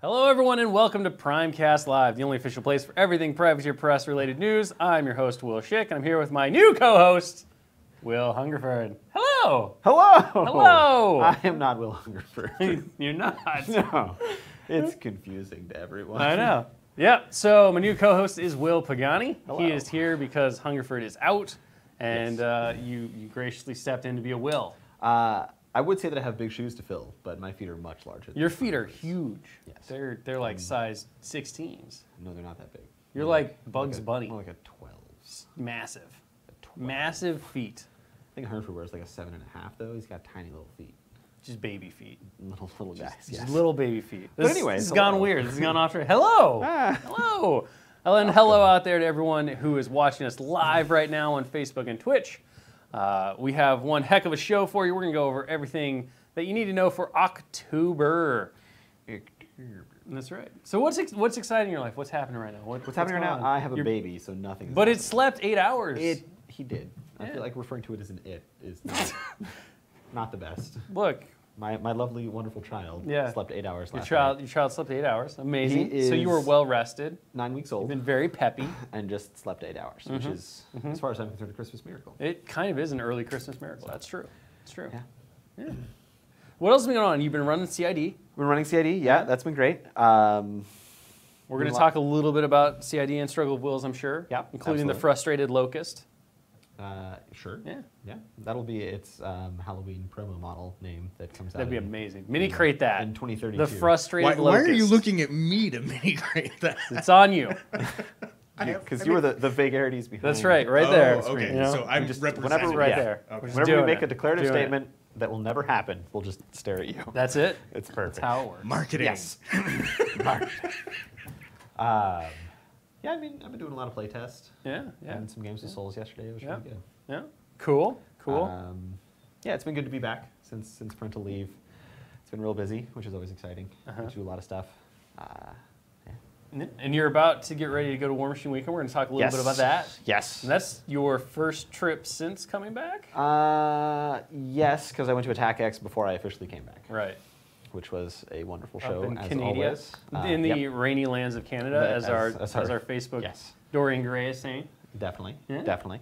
Hello, everyone, and welcome to Primecast Live, the only official place for everything Privateer Press-related news. I'm your host, Will Schick, and I'm here with my new co-host, Will Hungerford. Hello! Hello! Hello! I am not Will Hungerford. You're not. No. It's confusing to everyone. I know. Yeah, so my new co-host is Will Pagani. Hello. He is here because Hungerford is out, and you graciously stepped in to be a Will. I would say that I have big shoes to fill, but my feet are much larger. Your feet are huge. Yes. They're like size 16s. No, they're not that big. You're like Bugs Bunny. More like a 12. Massive. A 12. Massive feet. I think Hungerford wears like a 7.5 though. He's got tiny little feet. Just baby feet. Little guys. Just little baby feet. But anyway, this has gone weird. This has gone off track. Hello! Hello! And hello out there to everyone who is watching us live right now on Facebook and Twitch. We have one heck of a show for you. We're going to go over everything that you need to know for October. That's right. So what's exciting in your life? What's happening right now? What's happening right now? I have a baby, so nothing. But it slept 8 hours. He did. I feel like referring to it as an it is not the best. Look. My lovely, wonderful child slept 8 hours last night. Your child slept 8 hours. Amazing. He so you were well rested. 9 weeks old. You've been very peppy. And just slept 8 hours, which is, as far as I'm concerned, a Christmas miracle. It kind of is an early Christmas miracle. That's true. It's true. Yeah. What else has been going on? You've been running CID. We've been running CID. Yeah, that's been great. We're going to talk a little bit about CID and Struggle of Wills, I'm sure. Yeah, including absolutely. the Frustrated Locust. Sure. Yeah. That'll be its Halloween promo model name that comes out. That'd be amazing. Mini crate that. In 2032. The Frustrated Locust. Why are you looking at me to mini crate that? It's on you. Because you were the vagaries behind. That's right, right there. Oh, okay. You know? So I'm just representing right there. Okay. Whenever we make a declarative statement that will never happen, we'll just stare at you. That's it. It's perfect. That's how it works. Marketing. Yes. Yeah, I mean, I've been doing a lot of playtest. Yeah. And some games of Souls yesterday. It was really good. Yeah. Cool. Yeah, it's been good to be back since parental leave. It's been real busy, which is always exciting. We do a lot of stuff. And you're about to get ready to go to Warmachine Weekend. We're going to talk a little bit about that. Yes. And that's your first trip since coming back? Yes, because I went to Attack X before I officially came back. Right. Which was a wonderful show, in as Canada, always. in the rainy lands of Canada, as our Facebook Dorian Gray is saying. Definitely, Yeah. definitely.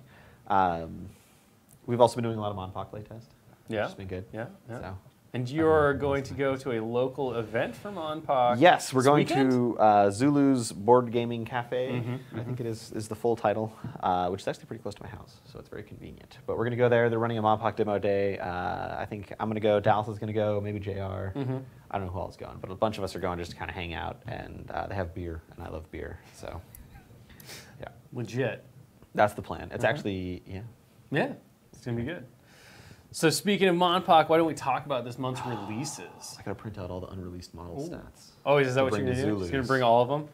We've also been doing a lot of Monpok playtest. Yeah. Which has been good. Yeah. So. And you're going to go to a local event for Monpok. Yes, we're going weekend? to Zulu's Board Gaming Cafe. I think it is the full title, which is actually pretty close to my house, so it's very convenient. But we're going to go there. They're running a Monpok demo day. I think I'm going to go. Dallas is going to go. Maybe JR. I don't know who else is going, but a bunch of us are going just to kind of hang out. And they have beer, and I love beer. So, yeah. Legit. That's the plan. It's actually, Yeah, it's going to be good. So speaking of Monpok, why don't we talk about this month's releases? I got to print out all the unreleased model stats. Oh, is that what bring you're going to do? to Just going to bring all of them?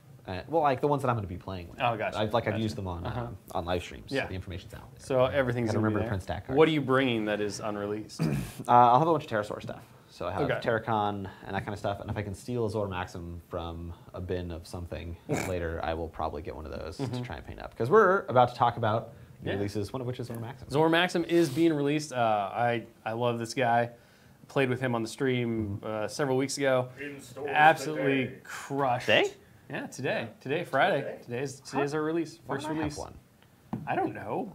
Well, like the ones that I'm going to be playing with. Oh, gotcha. I've used them on live streams. Yeah. So the information's out there. So everything's Gotta going to remember be to print stack cards. What are you bringing that is unreleased? I'll have a bunch of Pterosaur stuff. So I have Okay. Terracon and that kind of stuff. And if I can steal a Zor Maxim from a bin of something later, I will probably get one of those to try and paint up. Because we're about to talk about new releases, one of which is Zor Maxim. Zor Maxim is being released. I love this guy. Played with him on the stream several weeks ago. Absolutely crushed. Today? Yeah, today. Today, Friday. Today's our release. First Why don't I release. have one? I don't know.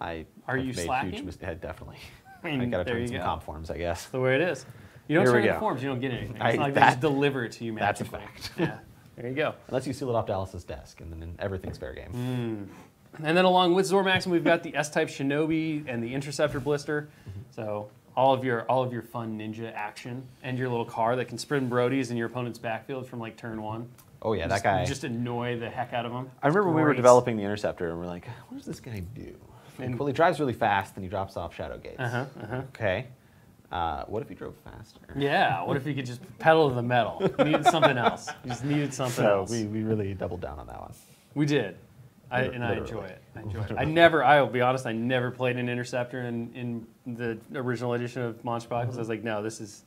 Are you made slacking? Huge mistakes. Definitely. I mean, I got to there turn you some go. comp forms, I guess. That's the way it is. You don't Here we turn in go. forms, you don't get anything. It's I- not like they that- just deliver it to you That's a magically. fact. Yeah, there you go. Unless you steal it off Dallas's desk, and then everything's fair game. And then along with Zor Maxim, we've got the S-Type Shinobi and the Interceptor Blister. So all of your fun ninja action and your little car that can sprint Brodies in your opponent's backfield from like turn 1. Oh yeah, that guy. Just annoy the heck out of him. I remember when we were Great. developing the Interceptor, and we're like, what does this guy do? Well, he drives really fast, and he drops off shadow gates. Okay. What if he drove faster? Yeah, what if you could just pedal to the metal? You needed something else. You just needed something else. We really doubled down on that one. We did. I Literally. enjoy it. I enjoy it. I'll be honest, I never played an Interceptor in the original edition of Monpok because I was like, no, this is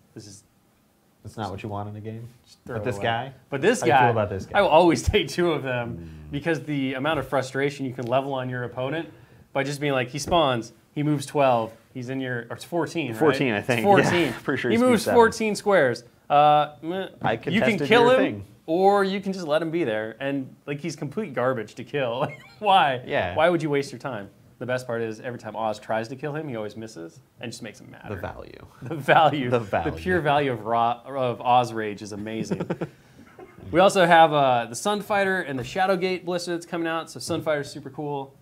That's not what you want in a game? throw But it this away. guy? But this How do guy, you feel about this guy? I will always take 2 of them because the amount of frustration you can level on your opponent by just being like, he spawns, he moves 12, he's in your, or it's 14, 14, right? I think. It's 14. Yeah, pretty sure he he's moves speed 14 squares. You can contested kill your him, thing. or you can just let him be there. And like he's complete garbage to kill. Why? Yeah. Why would you waste your time? The best part is every time Oz tries to kill him, he always misses and just makes him mad. The value. The value. The value. The pure value of Oz Rage is amazing. We also have the Sunfighter and the Shadowgate blister that's coming out. So Sunfighter's super cool,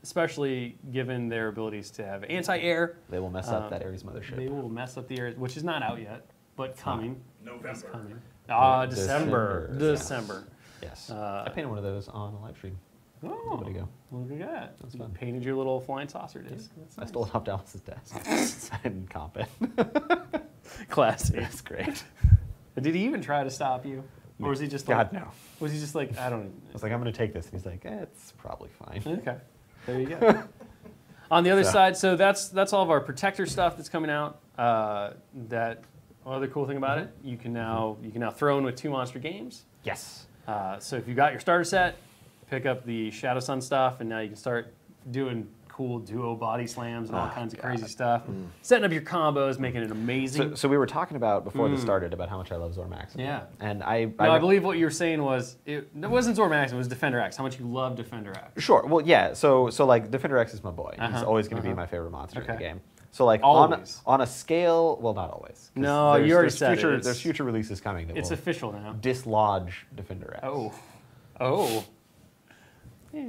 especially given their abilities to have anti-air. They will mess up that Ares mothership. They will mess up the Air, which is not out yet, but coming. November. Coming. December. Yes. I painted one of those on a live stream. Oh, There we go. look at that. That's You fun. painted your little flying saucer disc. That's I nice. stole it off Dallas's desk. I didn't comp it. Classic. It's great. Did he even try to stop you? Or was he just God, like, no. was he just like, I don't I was like, I'm going to take this. And he's like, it's probably fine. Okay, there you go. On the other side, so that's all of our Protector stuff that's coming out. That other cool thing about it, you can now throw in with 2 monster games. Yes. So if you got your starter set, pick up the Shadow Sun stuff, and now you can start doing cool duo body slams and all kinds of crazy stuff. Setting up your combos, making it amazing. So we were talking about, before this started, about how much I love Zormax. Yeah. And I believe what you were saying was, it wasn't Zormax, it was Defender X, how much you love Defender X. Sure. Well, yeah. So like Defender X is my boy. He's always going to be my favorite monster in the Okay. game. So like Always. on a scale, well, not always. 'Cause No, you already said future, it. There's future releases coming that It's will official now. dislodge Defender X. Oh.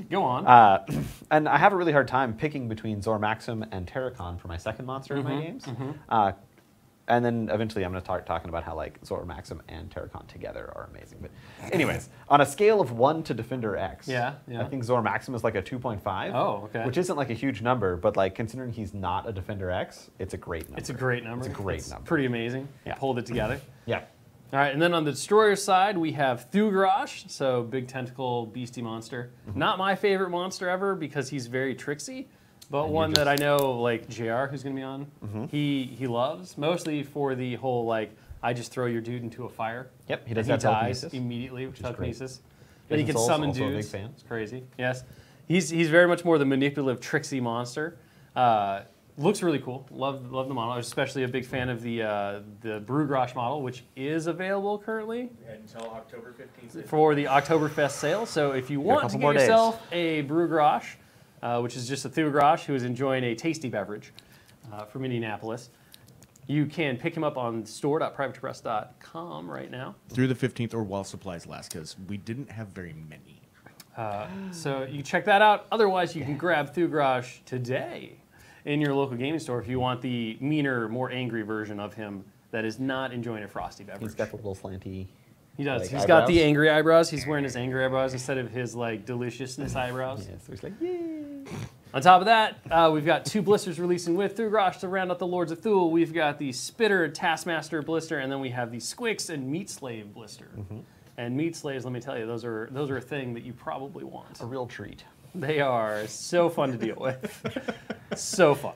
Go on. And I have a really hard time picking between Zormaxum and Terracon for my second monster in my games. And then eventually I'm going to start talking about how like Zormaxum and Terracon together are amazing. But anyways, on a scale of 1 to Defender X, Yeah. I think Zormaxum is like a 2.5. Oh, okay. Which isn't like a huge number, but like considering he's not a Defender X, it's a great number. It's a great number. It's a great number. Pretty amazing. Yeah. Pulled it together. Yeah. All right, and then on the Destroyer side, we have Thugrash, so big tentacle beastie monster. Not my favorite monster ever because he's very tricksy, but And one you're that I know like JR, who's going to be on, he loves, mostly for the whole like, I just throw your dude into a fire. Yep, he does and that he dies telekinesis, immediately with which is great. telekinesis. Then he can Souls, summon also a big dudes. fan. It's crazy. Yes, he's very much more the manipulative, tricksy monster. Looks really cool. Love the model. I was especially a big fan of the Brugrosh model, which is available currently Until October 15th. for the Oktoberfest sale. So if you want to more get days. yourself a Brugrosh, which is just a Thugrosh who is enjoying a tasty beverage from Indianapolis, you can pick him up on store.privatepress.com right now. Through the 15th or while supplies last, because we didn't have very many. So you can check that out. Otherwise, you can grab Thugrosh today in your local gaming store if you want the meaner, more angry version of him that is not enjoying a frosty beverage. He's got the little slanty. He does. like, He's got the eyebrows. angry eyebrows. He's wearing his angry eyebrows instead of his like deliciousness eyebrows. Yeah, so he's like, yay. On top of that, we've got 2 blisters releasing with Thugrosh to round out the Lords of Thule. We've got the Spitter Taskmaster blister, and then we have the Squix and Meat Slave blister. And Meat Slaves, let me tell you, those are a thing that you probably want. A real treat. They are so fun to deal with. So fun.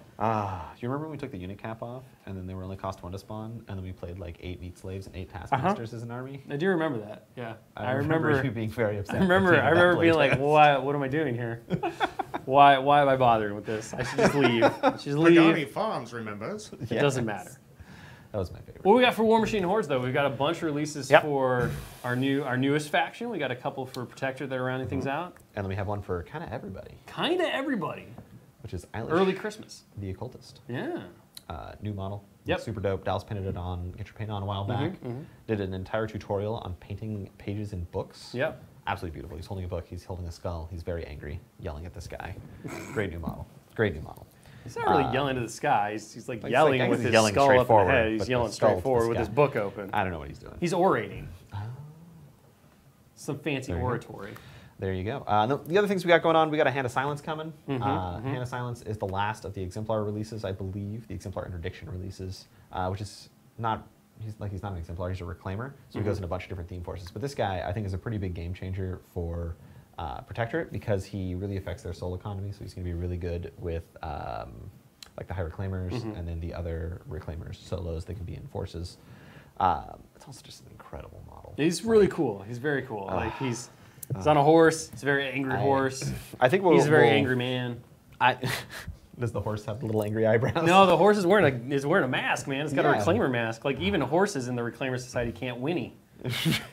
You remember when we took the unit cap off, and then they were only cost 1 to spawn, and then we played like 8 meat slaves and 8 taskmasters as an army? I do remember that. Yeah, I remember you being very upset. I remember being like, "Why? What am I doing here? Why am I bothering with this? I should just leave. I should just leave. Pagani Farms remembers. It doesn't matter." That was my favorite. What we got for Warmachine Hordes though? We've got a bunch of releases Yep. for our newest faction. We got a couple for Protector that are rounding things out. And then we have one for kind of everybody, Kinda everybody. which is Eilish, Early Christmas. the Occultist. Yeah. New model. Yep. Super dope. Dallas painted it on Get Your Paint On a while back. Did an entire tutorial on painting pages in books. Yep. Absolutely beautiful. He's holding a book. He's holding a skull. He's very angry, yelling at this guy. Great new model. Great new model. He's not really yelling to the sky. He's like Like, yelling I guess with he's his yelling skull up in the straightforward, head. He's but yelling the skull to straight forward the with his sky. book open. I don't know what he's doing. He's orating. Oh. Some fancy There you go. oratory. There you go. The other things we got going on, we got a Hand of Silence coming. Hand of Silence is the last of the Exemplar releases, I believe, the Exemplar Interdiction releases, which is not, he's not an Exemplar, he's a Reclaimer, so he goes in a bunch of different theme forces. But this guy, I think, is a pretty big game changer for Protectorate because he really affects their soul economy, so he's going to be really good with like the High Reclaimers and then the other Reclaimers solos that can be in forces. It's also just an incredible model. He's really cool. He's very cool. Like he's on a horse. It's a very angry horse. I think He's a very angry man. Does the horse have the little angry eyebrows? No, the horse is wearing a mask, man. It's got a Yeah. Reclaimer mask. Like even horses in the Reclaimer Society can't whinny.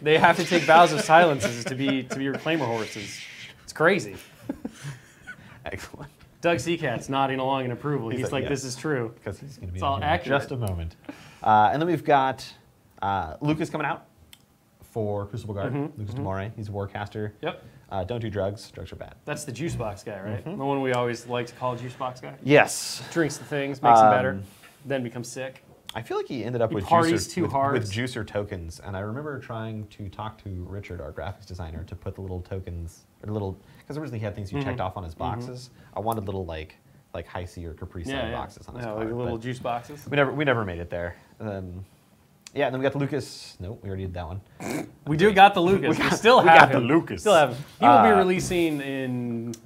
They have to take vows of silences to be reclaimer horses. It's crazy. Excellent. Doug Seacat's nodding along in approval. He's like, yeah. this is true. Because he's going to be It's all in here in accurate. just a moment. And then we've got Lucas coming out for Crucible Guard. Lucas Demore. He's a warcaster. Yep. Don't do drugs. Drugs are bad. That's the juice box guy, right? The one we always like to call juice box guy. Yes. Drinks the things, makes them better, then becomes sick. I feel like he ended up with parties juicer, too hard. with juicer tokens, and I remember trying to talk to Richard, our graphics designer, to put the little tokens, or little, because originally he had things you checked off on his boxes. I wanted little like High C or Capri Sun boxes on his card. Like little but juice boxes. we never made it there. Yeah, and then we got the Lucas. Nope, we already did that one. We got the Lucas. We still we have got him. the Lucas. Still have him. He will be releasing in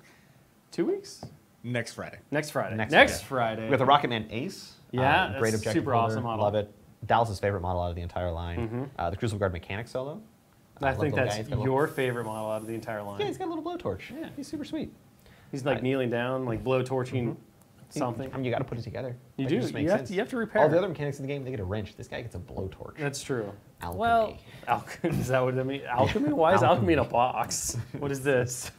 2 weeks? Next Friday. Next Friday. Next Friday. We got the Rocket Man Ace. Yeah, great that's objective super holder, awesome model. Love it. Dallas's favorite model out of the entire line. The Crucible Guard Mechanic Solo. I love think the little that's guy. He's got a your little, favorite model out of the entire line. yeah, he's got a little blowtorch. Yeah, he's super sweet. He's like kneeling down, like blow torching something. I mean, you got to put it together. You Like, do. It just makes You sense. have to repair. All the other mechanics in the game, they get a wrench. This guy gets a blowtorch. That's true. Alchemy. Well, is that what I mean? Alchemy? Why is alchemy in a box? What is this?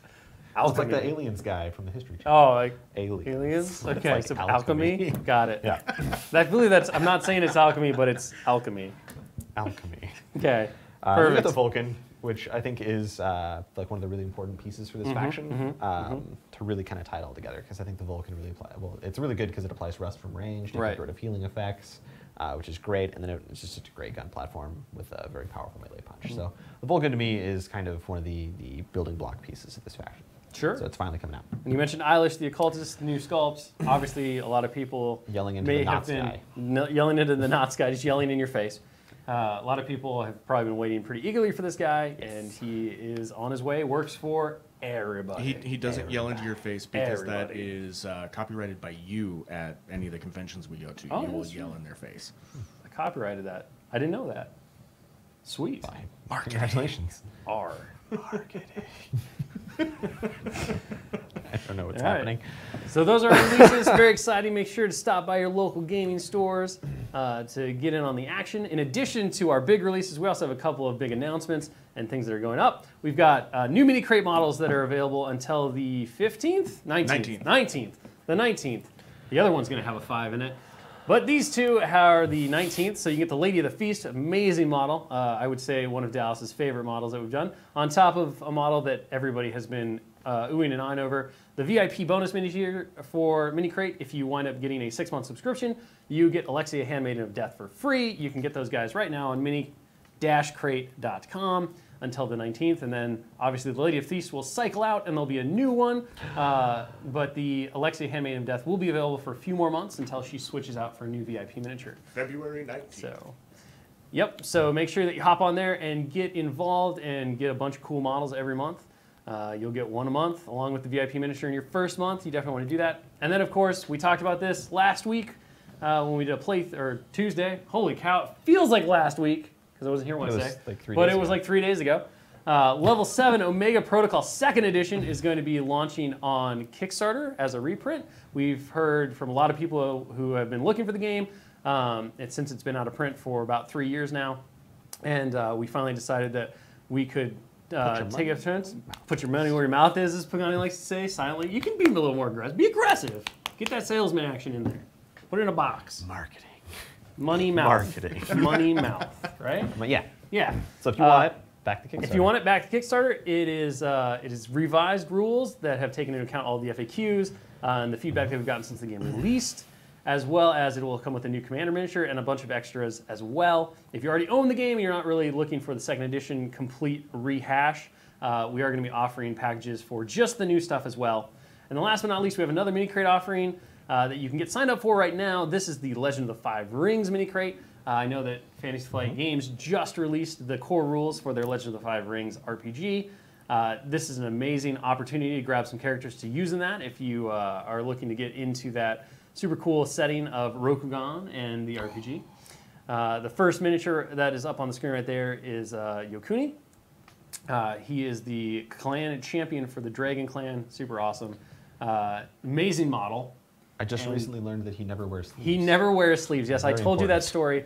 It's like Alchemy. the aliens guy from the History Channel. Oh, like Aliens. aliens? It's Okay, like so alchemy. alchemy. Got it. Yeah. I believe that's. I'm not saying it's alchemy, but it's alchemy. Alchemy. Okay. We got Perfect. the Vulcan, which I think is like one of the really important pieces for this faction to really kind of tie it all together. Because I think the Vulcan really applies. Well, it's really good because it applies rust from range, to get rid of healing effects, which is great. And then it's just a great gun platform with a very powerful melee punch. So the Vulcan to me is kind of one of the building block pieces of this faction. Sure. So it's finally coming out. And you mentioned Eilish, the occultist, new sculpts. Obviously, a lot of people Yelling into may the have Knots been guy. yelling into the Knots guy, just yelling in your face. A lot of people have probably been waiting pretty eagerly for this guy, and he is on his way. Works for everybody. He doesn't yell into your face because that Everybody. is copyrighted by you at any of the conventions we go to. Oh, You will that's yell in their face. I copyrighted that. I didn't know that. Sweet. Fine. Congratulations. R. I don't know what's All right. happening. So those are releases. Very exciting. Make sure to stop by your local gaming stores to get in on the action. In addition to our big releases, we also have a couple of big announcements and things that are going up. We've got new mini crate models that are available until the 15th? 19th. The 19th. The other one's going to have a 5 in it. But these two are the 19th, so you get the Lady of the Feast, amazing model. I would say one of Dallas's favorite models that we've done, on top of a model that everybody has been oohing and ahhing over. The VIP bonus mini tier for Mini Crate, if you wind up getting a 6-month subscription, you get Alexia Handmaiden of Death for free. You can get those guys right now on mini-crate.com until the 19th, and then obviously the Lady of Feast will cycle out and there'll be a new one, but the Alexia Handmaiden of Death will be available for a few more months until she switches out for a new VIP miniature. February 19th. So, yep, so make sure that you hop on there and get involved and get a bunch of cool models every month. You'll get one a month along with the VIP miniature in your first month. You definitely want to do that. And then, of course, we talked about this last week when we did a or Tuesday. Holy cow, it feels like last week because I wasn't here Wednesday. Like 3 but days it was ago. like 3 days ago. Level 7 Omega Protocol 2nd Edition is going to be launching on Kickstarter as a reprint. We've heard from a lot of people who have been looking for the game since it's been out of print for about 3 years now. And we finally decided that we could take a chance, put your money where your mouth is, as Pagani likes to say, silently. You can be a little more aggressive. Be aggressive. Get that salesman action in there. Put it in a box. Marketing. Money, mouth. Marketing. Money, mouth, right? But yeah. Yeah. So if you want it, back to Kickstarter. If you want it back to Kickstarter, it is revised rules that have taken into account all the FAQs and the feedback that we've gotten since the game released, as well as it will come with a new commander miniature and a bunch of extras as well. If you already own the game and you're not really looking for the 2nd edition complete rehash, we are going to be offering packages for just the new stuff as well. And then last but not least, we have another mini crate offering that you can get signed up for right now. This is the Legend of the 5 Rings mini crate. I know that Fantasy Flight Games just released the core rules for their Legend of the 5 Rings RPG. This is an amazing opportunity to grab some characters to use in that if you are looking to get into that super cool setting of Rokugan and the RPG. The first miniature that is up on the screen right there is Yokuni. He is the clan champion for the Dragon Clan. Super awesome. Amazing model. I just recently learned that he never wears sleeves. He never wears sleeves. Yes, I Very told you that important. story.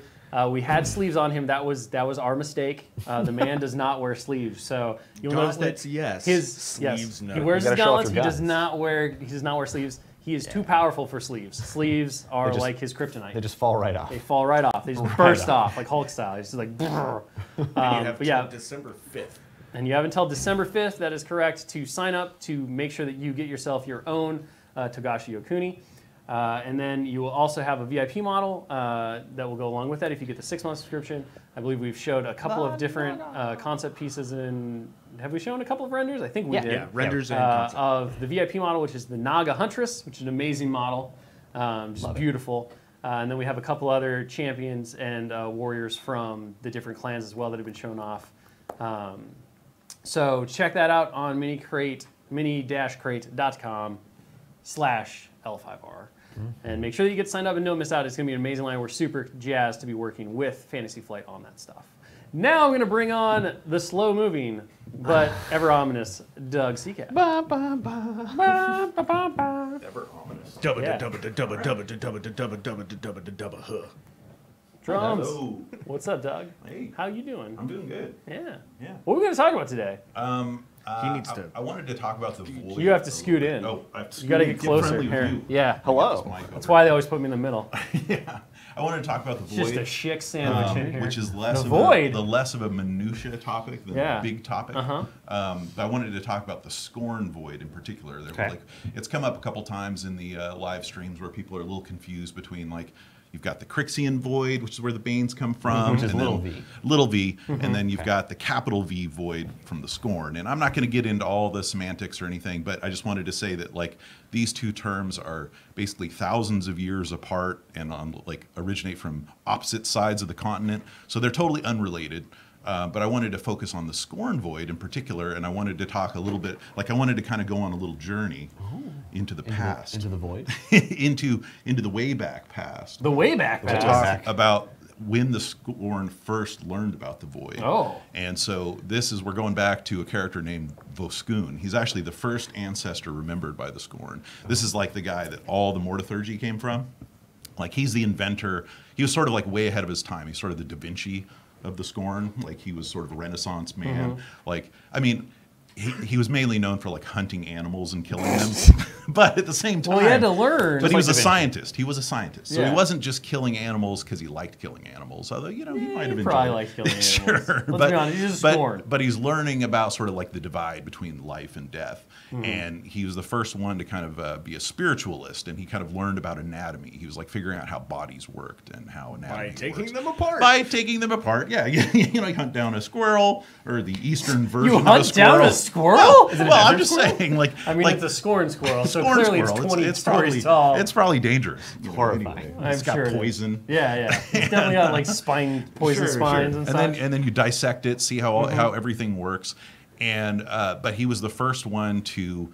We had sleeves on him. That was our mistake. The man does not wear sleeves, so you'll notice Gauntlets, that yes. his Sleeves, no. He wears You his gotta show off gauntlets. your He does guns. not wear sleeves. He is too powerful for sleeves. Sleeves are like his kryptonite. They just fall right off. They fall right off. They just burst off like Hulk style. It's just like. Brrr. You have but yeah. till December 5th. And you have until December 5th, that is correct, to sign up to make sure that you get yourself your own Togashi Yokuni. And then you will also have a VIP model that will go along with that if you get the 6-month subscription. I believe we've showed a couple of different concept pieces in. Have we shown a couple of renders? I think we did. Yeah, renders and concept. Of the VIP model, which is the Naga Huntress, which is an amazing model. Just beautiful. And then we have a couple other champions and warriors from the different clans as well that have been shown off. So check that out on mini-crate.com/L5R. And make sure that you get signed up and don't miss out. It's going to be an amazing line. We're super jazzed to be working with Fantasy Flight on that stuff. Now I'm going to bring on the slow-moving but ever-ominous Doug Seacat. Ever ominous. Dubba Yeah. dubba dubba dubba dubba dubba dubba dubba dubba huh. Drums. Hello. What's up, Doug? Hey, How you doing? I'm doing good. Yeah. Yeah. What are we going to talk about today? He needs to- I wanted to talk about the void. You have to scoot in. Oh, I have to You got to scoot get in, closer. friendly Here. with you. Yeah. Hello. That's why they always put me in the middle. Yeah. I wanted to talk about the It's just void, a chick sandwich in here. which is less The of void. the less of a minutia topic than Yeah. a big topic. I wanted to talk about the scorn void in particular. There were, it's come up a couple times in the live streams where people are a little confused between like. You've got the Crixian void, which is where the Banes come from. Which is and little then- v. Little v. And then you've got the capital V void from the Scorn. And I'm not going to get into all the semantics or anything, but I just wanted to say that like these two terms are basically thousands of years apart and like originate from opposite sides of the continent. So they're totally unrelated. But I wanted to focus on the Scorn void in particular, and I wanted to talk a little bit, like I wanted to kind of go on a little journey into the past. Into the void? into the way back past. The way back To past. talk about when the Scorn first learned about the void. Oh. And so we're going back to a character named Voskun. He's actually the first ancestor remembered by the Scorn. This is like the guy that all the mortitheurgy came from. Like he's the inventor. He was sort of like way ahead of his time. He's sort of the Da Vinci of the Scorn. Like he was sort of a Renaissance man. Like, I mean, he was mainly known for like hunting animals and killing them, but at the same time, Well, he had to learn. But he was a Like Da Vinci. scientist. He was a scientist, so Yeah. he wasn't just killing animals because he liked killing animals. Although he might have He enjoyed probably it. liked killing animals. Sure, Let's be honest, he's just Scorn. but he's learning about sort of like the divide between life and death. Mm-hmm. And he was the first one to kind of be a spiritualist, and he kind of learned about anatomy. He was like figuring out how bodies worked and how anatomy By taking works. them apart. By taking them apart, yeah. You hunt down a squirrel, or the eastern version You of a hunt squirrel. down a squirrel? Well, Is it a well I'm desert just squirrel? saying, like, I mean, like it's a scorn squirrel, so scorn clearly squirrel. it's 20 it's stories probably, tall. It's probably dangerous. It's horrifying. I'm It's got sure it is. poison. Yeah. It's definitely got like poison spines and such. And then you dissect it, see how everything works, and but he was the first one to,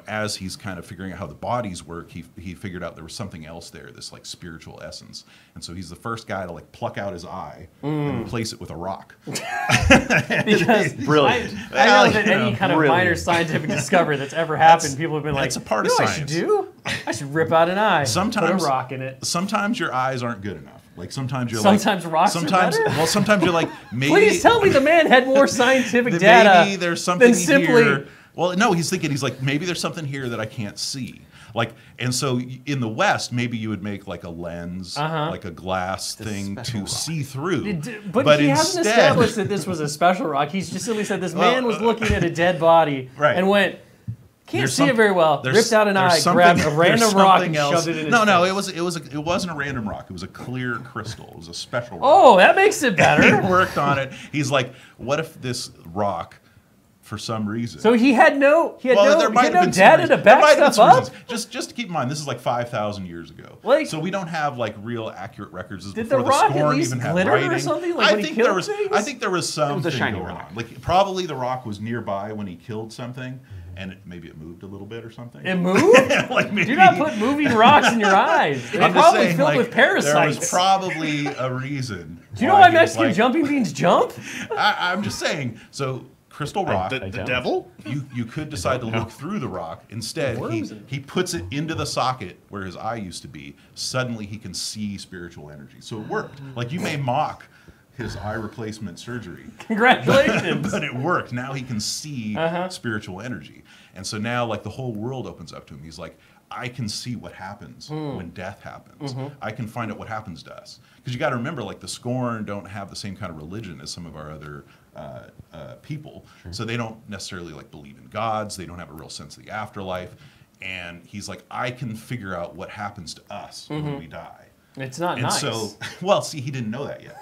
as he's kind of figuring out how the bodies work, he figured out there was something else there, this like spiritual essence, and so he's the first guy to like pluck out his eye and replace it with a rock. Because Brilliant. I know that any kind of minor scientific discovery that's ever happened, people have been like, that's a part of you know what I should science. do? I should rip out an eye, Sometimes put a rock in it. Sometimes your eyes aren't good enough. Like sometimes you're Sometimes like rocks are better? Well, sometimes you're like maybe. Please tell me the man had more scientific that data maybe there's something than simply... here. Well, no, he's like, maybe there's something here that I can't see. Like, and so in the West, maybe you would make like a lens, like a glass thing to see through. But he hasn't established that this was a special rock. He's just simply said this man was looking at a dead body and went, can't see it very well. Ripped out an eye, grabbed a random rock and shoved it in his face. It wasn't a random rock. It was a clear crystal. It was a special rock. Oh, that makes it He better. worked on it. He's like, what if this rock, for some reason. So he had no data to There back might have been stuff some up? reasons. Just keep in mind, this is like 5,000 years ago. Like- so we don't have like real accurate records. Did before the rock at Scorn least even had glitter or writing. something, like when he killed things? I think there was something was a shiny going rock. on. Like probably the rock was nearby when he killed something, and maybe it moved a little bit or something. It moved? Like maybe, Do not put moving rocks in your eyes. They're I'm just probably saying, filled like, with parasites. There was probably a reason. Do you know why he was Mexican like- jumping beans jump? I'm just saying. So crystal rock. The devil? You could decide to look through the rock. Instead, he puts it into the socket where his eye used to be. Suddenly, he can see spiritual energy. So it worked. Like, you may mock his eye replacement surgery. Congratulations. But it worked. Now he can see spiritual energy. And so now, like, the whole world opens up to him. He's like, I can see what happens when death happens. I can find out what happens to us. Because you got to remember, like, the Scorn don't have the same kind of religion as some of our other people. So they don't necessarily, like, believe in gods. They don't have a real sense of the afterlife. And he's like, I can figure out what happens to us when we die. It's not And nice. so, well, see, he didn't know that yet.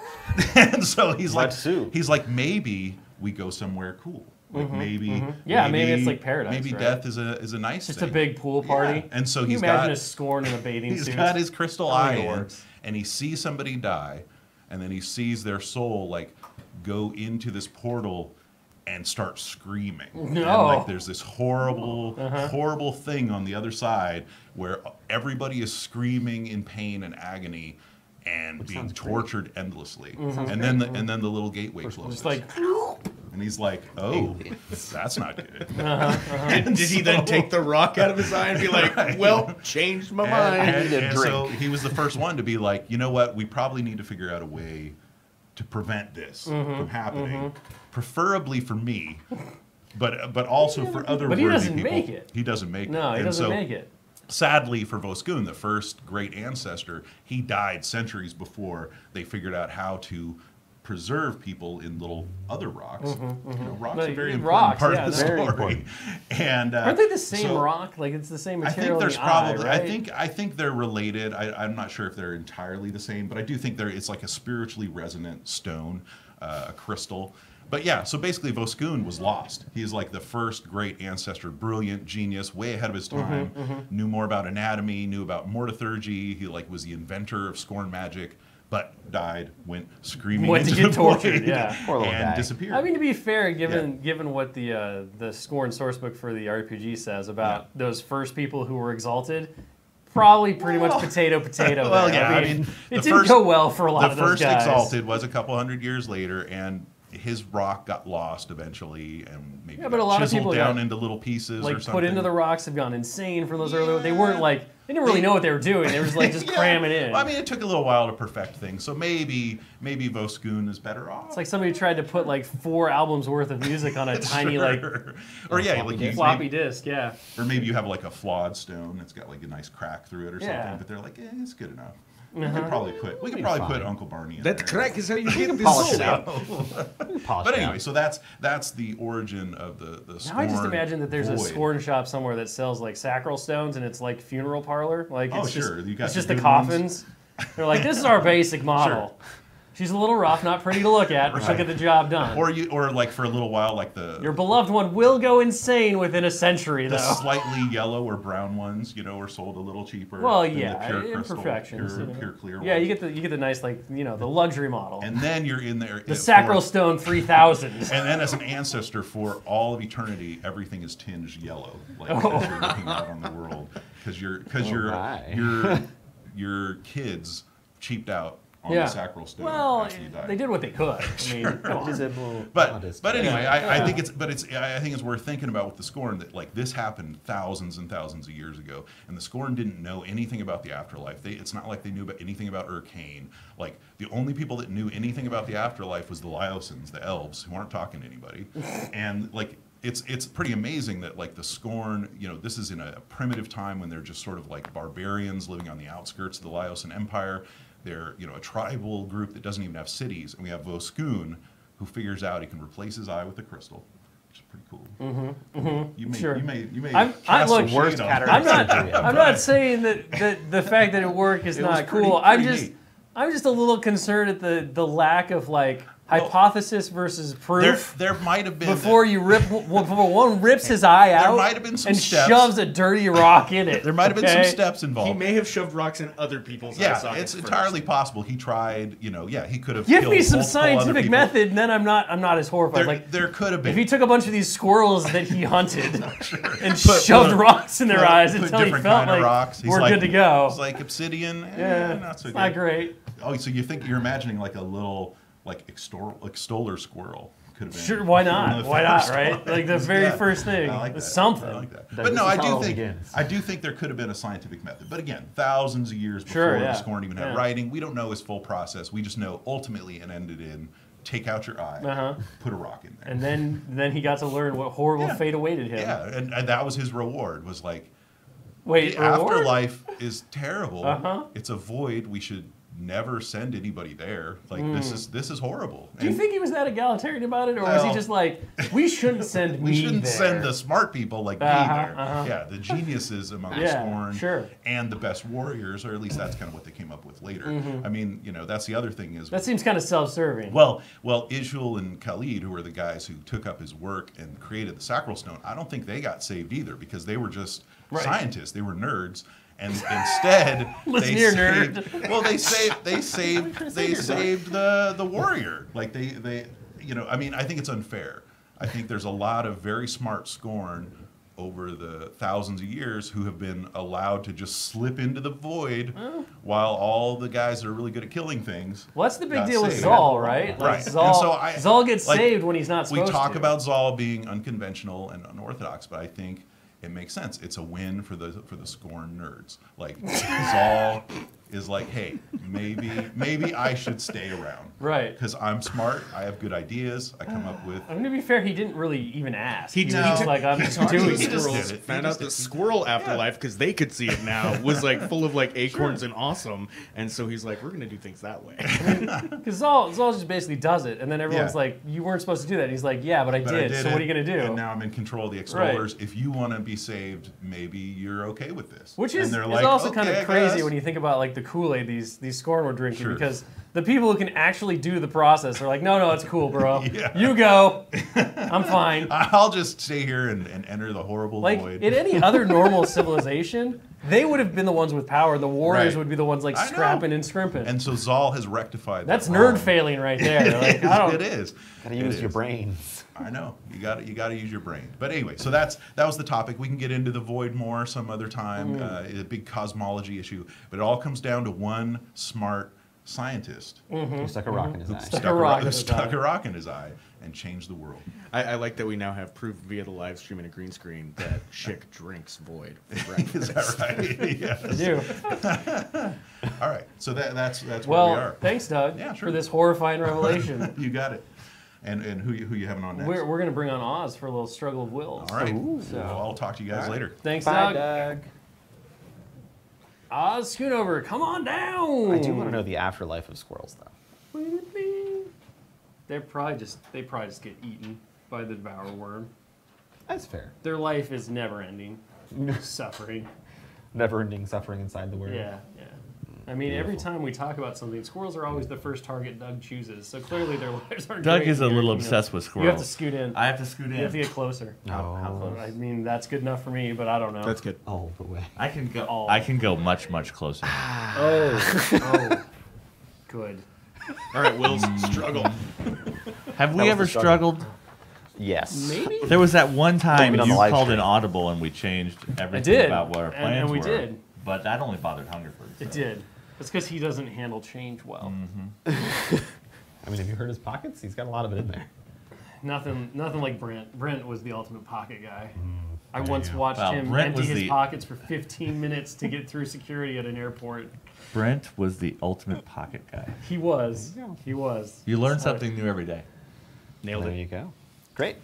And so he's Let's like, maybe we go somewhere cool. Like maybe, maybe it's like paradise. Maybe right? death is a nice Just thing. a big pool party. Yeah. And so Can you he's imagine got a Scorn in a bathing he's suit. got his crystal I don't eye think it in, works. and he sees somebody die, and then he sees their soul like go into this portal and start screaming. No. And like there's this horrible, horrible thing on the other side where everybody is screaming in pain and agony and being tortured endlessly. And then the little gateway closes. Just like, and he's like, oh, that's not good. Did he then take the rock out of his eye and be like, well, changed my mind? And so he was the first one to be like, you know what, we probably need to figure out a way to prevent this from happening, preferably for me, but also for other But he worthy doesn't people. make it. He doesn't make it. no, he And doesn't so, make it. Sadly for Voskun, the first great ancestor, he died centuries before they figured out how to preserve people in little other rocks. You know, rocks are a very important Rocks, part yeah, of the they're very story. And Aren't they the same so- rock? Like it's the same I material. think there's in the eye, probably. right? I think they're related. I'm not sure if they're entirely the same, but I do think it's like a spiritually resonant stone, a crystal. But yeah, so basically Voskun was lost. He is like the first great ancestor, brilliant, genius, way ahead of his time. Knew more about anatomy, knew about mortithurgy. He like was the inventor of Scorn magic, but died, went screaming Went to into get the tortured, void, yeah. Poor little and guy. disappeared. I mean, to be fair, given what the Scorn sourcebook for the RPG says about those first people who were exalted, probably pretty much potato. Well, there. yeah, I mean, it the didn't first- go well for a lot of The those first guys. exalted was a couple hundred years later, and his rock got lost eventually, and maybe Yeah, but a got lot of chiseled people down got, into little pieces or like something. put into the rocks have gone insane from those early. They weren't like they didn't really know what they were doing. They were just like just Yeah. cram it in. Well, I mean, it took a little while to perfect things, so maybe Voskun is better off. It's like somebody tried to put like 4 albums worth of music on a tiny like or yeah, like you floppy disk. Yeah. or maybe you have like a flawed stone that's got like a nice crack through it or Yeah. something, but they're like, it's good enough. We could probably put Uncle Barney in That there. crack is how you get this polish it soul. out. But anyway, so that's the origin of the Now Scorn I just imagine that there's a void. Scorn shop somewhere that sells like sacral stones and it's like funeral parlor. Like Oh, it's sure. just, You got it's the just the good coffins. They're like, this is our basic model. She's a little rough, not pretty to look at, but she'll get the job done. Or like for a little while, like Your beloved one will go insane within a century, the though. slightly yellow or brown ones, are sold a little cheaper. Well, than yeah, the pure crystal, imperfections. pure clear Yeah, ones. you get the nice like the luxury model. And then you're in there. The Sacral Stone 3000. And then as an ancestor for all of eternity, everything is tinged yellow, like as you're looking out on the world, because your kids cheaped out on the Sacral Stone Well, after you died. they did what they could. I mean, come on. But anyway, I think it's worth thinking about with the Scorn that like this happened thousands and thousands of years ago, and the Scorn didn't know anything about the afterlife. It's not like they knew about anything about Urkane. Like the only people that knew anything about the afterlife was the Lyosans, the elves, who aren't talking to anybody, and like. It's pretty amazing that like the Scorn, this is in a primitive time when they're just sort of like barbarians living on the outskirts of the Lyosan Empire. They're a tribal group that doesn't even have cities, and we have Voskun, who figures out he can replace his eye with a crystal, which is pretty cool. You may Sure. you may I'm- cast look, some worst shade on cataract that. surgery ever. I'm not saying that the fact that it worked is It was not pretty- cool. pretty neat. I'm just a little concerned at the lack of like hypothesis versus proof. There might have been Before one rips his eye out might have been some and steps. shoves a dirty rock in it. there might have been some steps involved. He may have shoved rocks in other people's eye Yeah, sockets it's first. entirely possible. He tried, he could have Give killed me some multiple other scientific people. method, and then I'm not as horrified. There could have been. If he took a bunch of these squirrels that he hunted and shoved rocks in their eyes put until he different felt kind of like rocks. He's we're like, good to go. It's like obsidian, not so It's good. not great. Oh, so you're imagining like a little like extoller squirrel. Could have been. Sure, why not? one of the Why not, first right? ones. Like the very Yeah, first thing. I like that. Something. I like that. That But no, this is how it begins. I do think there could have been a scientific method. But again, thousands of years before Sure, yeah. the scorn even had Yeah. writing, we don't know his full process. We just know ultimately it ended in take out your eye, put a rock in there. And then he got to learn what horrible Yeah. fate awaited him. Yeah, and that was his reward. Was like Wait, the reward? afterlife is terrible. Uh-huh. It's a void. We should never send anybody there. Like this is horrible. Do you And think he was that egalitarian about it, or was he Well- just like, we shouldn't send me we shouldn't there? send the smart people like me Uh-huh, there? uh-huh. Yeah, the geniuses among the Yeah, scorn sure. and the best warriors, or at least that's kind of what they came up with later. I mean, that's the other thing is That seems kind of self-serving. well, Ishul and Khalid, who were the guys who took up his work and created the Sacral Stone, I don't think they got saved either because they were just Right. scientists. They were nerds, and instead Listen they here, saved. nerd. Well, they saved the warrior. Like they I mean, I think it's unfair. I think there's a lot of very smart scorn over the thousands of years who have been allowed to just slip into the void while all the guys that are really good at killing things. Well, that's the big got deal with saved. Zal, right? Like Right. Zal, And so Zal gets like, saved when he's not supposed We talk to. about Zal being unconventional and unorthodox, but I think it makes sense. It's a win for the scorn nerds. Like Zal is like, hey, maybe I should stay around. Right. Because I'm smart. I have good ideas. I come up with. I mean, to be fair, he didn't really even ask. He was did. just like, I'm just Talked to doing the it. squirrels, did it. He found just out the did it. squirrel afterlife because they could see it now was like full of like acorns and awesome, and so he's like, we're gonna do things that way. Because Zal just basically does it, and then everyone's Yeah. like, you weren't supposed to do that. And he's like, yeah, but I But did. I did So what are it, you going to do? And now I'm in control of the extollers. If you want to be saved, maybe you're okay with this. Which And is they're also "Okay, kind I of crazy guess." when you think about like the Kool-Aid these scorn were drinking, Sure. because the people who can actually do the process are like, no, it's cool, bro. Yeah. You go. I'm fine. I'll just stay here and enter the horrible Like void. in any other normal civilization, they would have been the ones with power. The warriors Right. would be the ones like I know. scrapping and scrimping. And so Zal has rectified That's that nerd wrong. failing right there. Like, I don't. It is. Gotta It use your is. brains. I know. You got to use your brain. But anyway, so that was the topic. We can get into the void more some other time. It's a big cosmology issue, but it all comes down to one smart scientist Who stuck a rock in his eye. Stuck a rock in his stuck eye. a rock in his eye and changed the world. I like that we now have proof via the live stream and a green screen that Chick drinks void for breakfast. Is that right? Yes. I do. All right. So that's where we Well, are. thanks, Doug, Yeah, sure. for this horrifying revelation. You got it. And who you having on next? We're going to bring on Oz for a little struggle of wills. All right. So- Well, I'll talk to you guys later. Thanks, Bye, Doug. Doug. Oz Schoonover, come on down. I do want to know the afterlife of squirrels, though. They probably just get eaten by the devourer worm. That's fair. Their life is never ending. Suffering. Never-ending suffering inside the world. Yeah. I mean, every time we talk about something, squirrels are always the first target Doug chooses. So clearly their lives aren't Doug great is a here, little you know. obsessed with You have to squirrels. scoot in. I have to scoot You have to in. get closer. Oh, close? I mean, that's good enough for me, but I don't know. That's good. all the way. I can go. Oh. I can go much closer. Oh. Good. All right, Will's struggle. Have we was ever the struggle. struggled? Yes. Maybe. There was that one time Blame it on you the live called stream. an audible and we changed everything did. about what our And- plans and we were. did. But that only bothered Hungerford. It did. It's because he doesn't handle change well. I mean, have you heard his pockets? He's got a lot of it in there. Nothing like Brent. Brent was the ultimate pocket guy. I once go. watched Well, him Brent empty was his the- pockets for 15 minutes to get through security at an airport. Brent was the ultimate pocket guy. He was. There you go. He was. You learn So- something new every day. Nailed There it. you go. Great.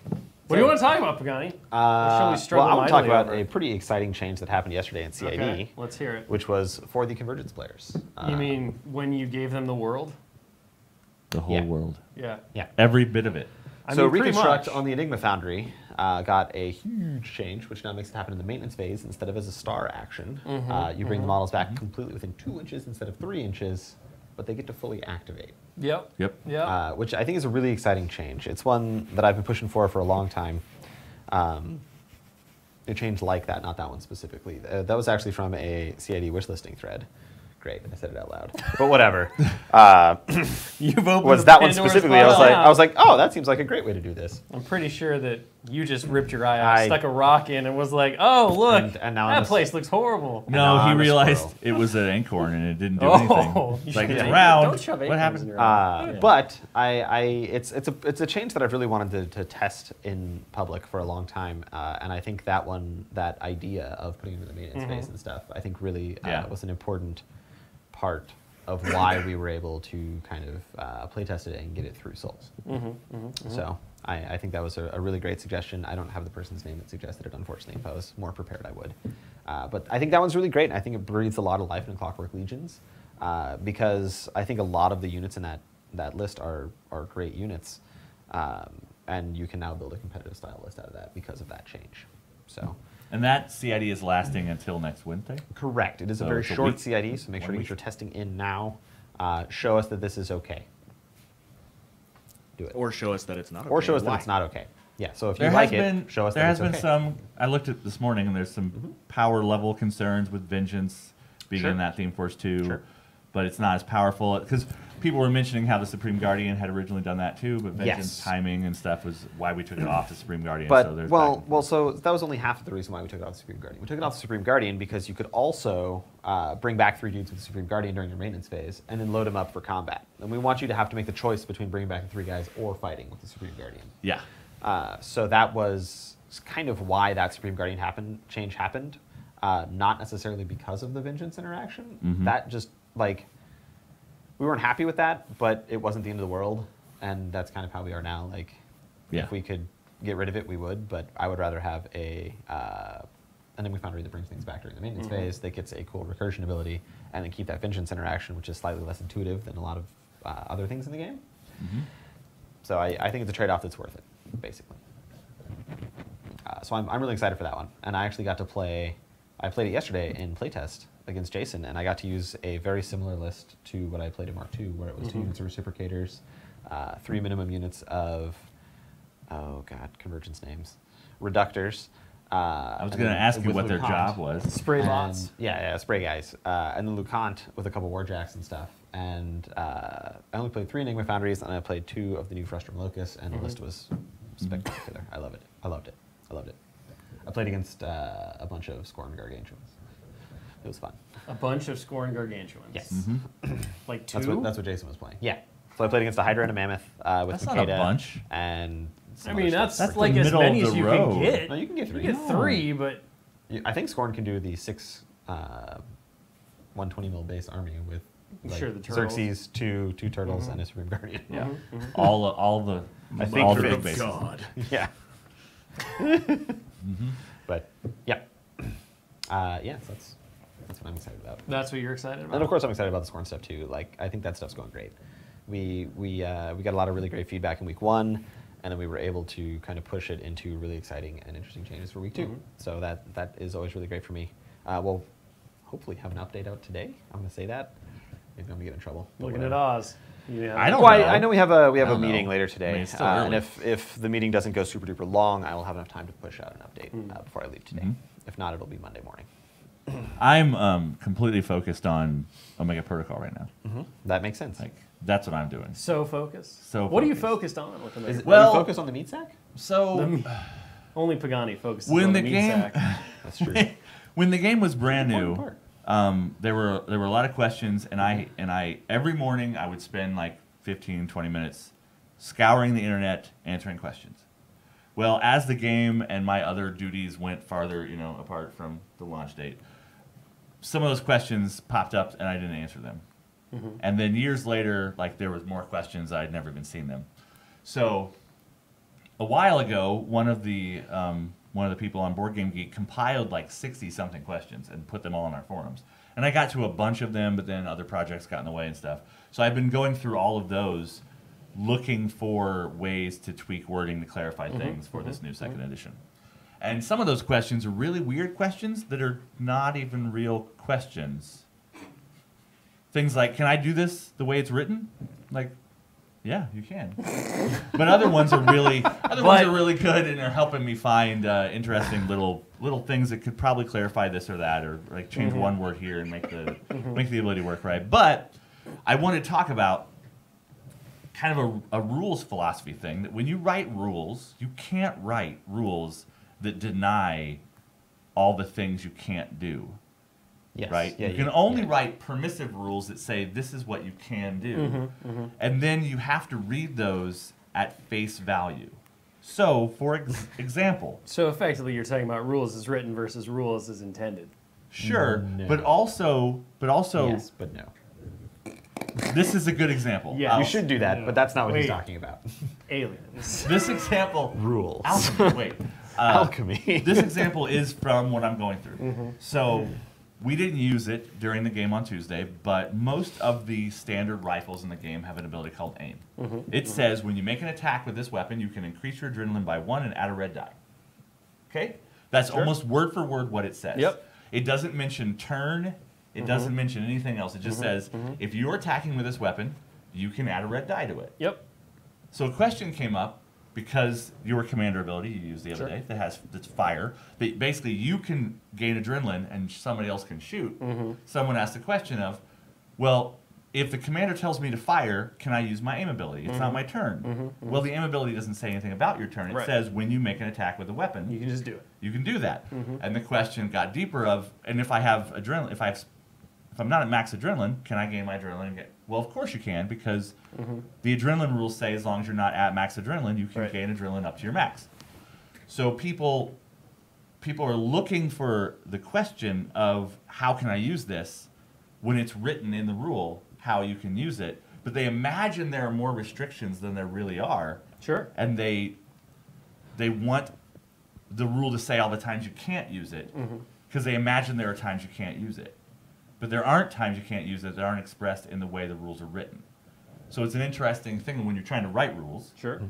What do you want to talk about, Pagani? shall we Well, struggle I want to talk mightily about over? a pretty exciting change that happened yesterday in CID, Okay, let's hear it. which was for the Convergence players. You mean when you gave them the world? The whole Yeah. world. Yeah. Yeah. Every bit of it. I So mean, pretty Reconstruct much. on the Enigma Foundry got a huge change, which now makes it happen in the maintenance phase instead of as a star action. You bring the models back completely within 2 inches instead of 3 inches, but they get to fully activate. Yep. Yep. Yep. Which I think is a really exciting change. It's one that I've been pushing for a long time. A change like that, not that one specifically. That was actually from a CID wishlisting thread, Great, I said it out loud. But whatever. You've opened Was the that one Pandora's specifically? box. I was like, oh, that seems like a great way to do this. I'm pretty sure that you just ripped your eye out, I- stuck a rock in, and was like, "Oh, look, And now I'm that a- place looks horrible." No, now he I'm a realized squirrel. it was an acorn and it didn't do Oh, anything. It's like you it's should- round. Don't shove What acorns happened? in your eye. But it's a change that I've really wanted to test in public for a long time, and I think that idea of putting it in the maintenance phase and stuff, I think really Yeah. was an important part of why we were able to kind of play test it and get it through Souls. So I think that was a really great suggestion. I don't have the person's name that suggested it, unfortunately. If I was more prepared, I would. But I think that one's really great. And I think it breathes a lot of life into Clockwork Legions because I think a lot of the units in that list are great units. And you can now build a competitive style list out of that because of that change. So. And that CID is lasting until next Wednesday? Correct. It is a So very it's a short week? CID, so make sure 1 to week? get your testing in now. Show us that this is okay. Do it. Or show us that it's not. Or okay. show us that Why? it's not okay. Yeah, so if you There like has it, been show us there that has it's been okay. some. I looked at this morning, and there's some power level concerns with Vengeance being Sure. in that Theme Force 2, Sure. but it's not as powerful because people were mentioning how the Supreme Guardian had originally done that too, but Vengeance Yes. timing and stuff was why we took it off the Supreme Guardian. But so there's so that was only half of the reason why we took it off the Supreme Guardian. We took it off the Supreme Guardian because you could also bring back 3 dudes with the Supreme Guardian during your maintenance phase, and then load them up for combat. And we want you to have to make the choice between bringing back the 3 guys or fighting with the Supreme Guardian. yeah. So that was kind of why that Supreme Guardian change happened. Not necessarily because of the Vengeance interaction. That just, like, we weren't happy with that, but it wasn't the end of the world. And that's kind of how we are now. Like, Yeah. if we could get rid of it, we would. But I would rather have an enemy foundry that brings things back during the maintenance phase that gets a cool recursion ability, and then keep that Vengeance interaction, which is slightly less intuitive than a lot of other things in the game. So I think it's a trade-off that's worth it, basically. So I'm really excited for that one. And I actually got to play, I played it yesterday in playtest against Jason, and I got to use a very similar list to what I played in Mark II, where it was 2 units of reciprocators, 3 minimum units of, oh god, convergence names, reductors. I was going to ask you what their job was. Spray bots. Yeah, spray guys. And then Lucant with a couple warjacks and stuff. And I only played 3 Enigma Foundries, and I played 2 of the new Frustrum Locus, and the list was spectacular. I love it. I loved it. I loved it. I played against a bunch of Scorn Gargantuans. It was fun. A bunch of scoring gargantuans. Yes. Like 2? That's what Jason was playing. Yeah. So I played against a Hydra and a Mammoth with That's not a Makeda bunch. and I some mean, other that's, stuff. That's like the as middle many of as the you road. can get. No, you can get 3. You get 3, but I think Scorn can do the 6 120 mil base army with like, Sure, the turtles. Xerxes, two turtles, and a Supreme Guardian. Yeah. All the I think all the for big of bases. God. Yeah. But yeah, so that's what I'm excited about. that's what you're excited about. And of course, I'm excited about the Scorn stuff too. Like, I think that stuff's going great. We got a lot of really great feedback in week 1, and then we were able to kind of push it into really exciting and interesting changes for week 2. So that is always really great for me. We'll hopefully have an update out today. I'm going to say that. Maybe I'm going to get in trouble. but Looking at whatever. Oz. Yeah. I don't Well, know. I know we have a don't meeting know. later I today, mean, it's still and early. if the meeting doesn't go super duper long, I will have enough time to push out an update before I leave today. Mhm. If not, it'll be Monday morning. I'm completely focused on Omega Protocol right now. That makes sense. Like that's what I'm doing. So focused. So What are you focused. focused on with the Is it, Well- are you focused on the meat sack? So Only Pagani focuses when on the the meat game sack. That's true. when the game was brand new, Important part. there were a lot of questions, and I every morning I would spend like 15, 20 minutes scouring the internet answering questions. Well, as the game and my other duties went farther, apart from the launch date, some of those questions popped up and I didn't answer them. And then years later, like there was more questions I'd never even seen them. So a while ago, one of the people on Board Game Geek compiled like 60-something questions and put them all on our forums. And I got to a bunch of them, but then other projects got in the way and stuff. So I've been going through all of those, looking for ways to tweak wording to clarify things for this new second edition. And some of those questions are really weird questions that are not even real questions. Things like, can I do this the way it's written? Like, Yeah, you can. But other ones are really good and are helping me find interesting little things that could probably clarify this or that, or like change one word here and make the ability work right. But I want to talk about kind of a rules philosophy thing, that when you write rules, you can't write rules that deny all the things you can't do. Yes. Right? Yeah, you can only write permissive rules that say this is what you can do. And then you have to read those at face value. So, for example... So effectively you're talking about rules as written versus rules as intended. Sure, No. but also... Yes, but no. This is a good example. Yeah. You should do that, but that's not what he's Wait. talking about. Aliens. This example... Rules. Alchemy. Wait. Alchemy. This example is from what I'm going through. So... We didn't use it during the game on Tuesday, but most of the standard rifles in the game have an ability called aim. It says when you make an attack with this weapon, you can increase your adrenaline by 1 and add a red die. Okay? That's almost word for word what it says. Yep. It doesn't mention turn. It doesn't mention anything else. It just says if you're attacking with this weapon, you can add a red die to it. Yep. So a question came up because your commander ability you used the other day that's fire. But basically, you can gain adrenaline and somebody else can shoot. Someone asked the question of, well, if the commander tells me to fire, can I use my aim ability? It's not my turn. Well, the aim ability doesn't say anything about your turn. It says when you make an attack with a weapon, You can just do it. you can do that. And the question got deeper of, and if I have adrenaline, if I'm not at max adrenaline, can I gain my adrenaline? Well, of course you can, because the adrenaline rules say as long as you're not at max adrenaline, you can gain adrenaline up to your max. So people are looking for the question of how can I use this when it's written in the rule how you can use it, but they imagine there are more restrictions than there really are. Sure. And they want the rule to say all the times you can't use it, because they imagine there are times you can't use it. But there aren't times you can't use it that aren't expressed in the way the rules are written. So it's an interesting thing when you're trying to write rules Sure.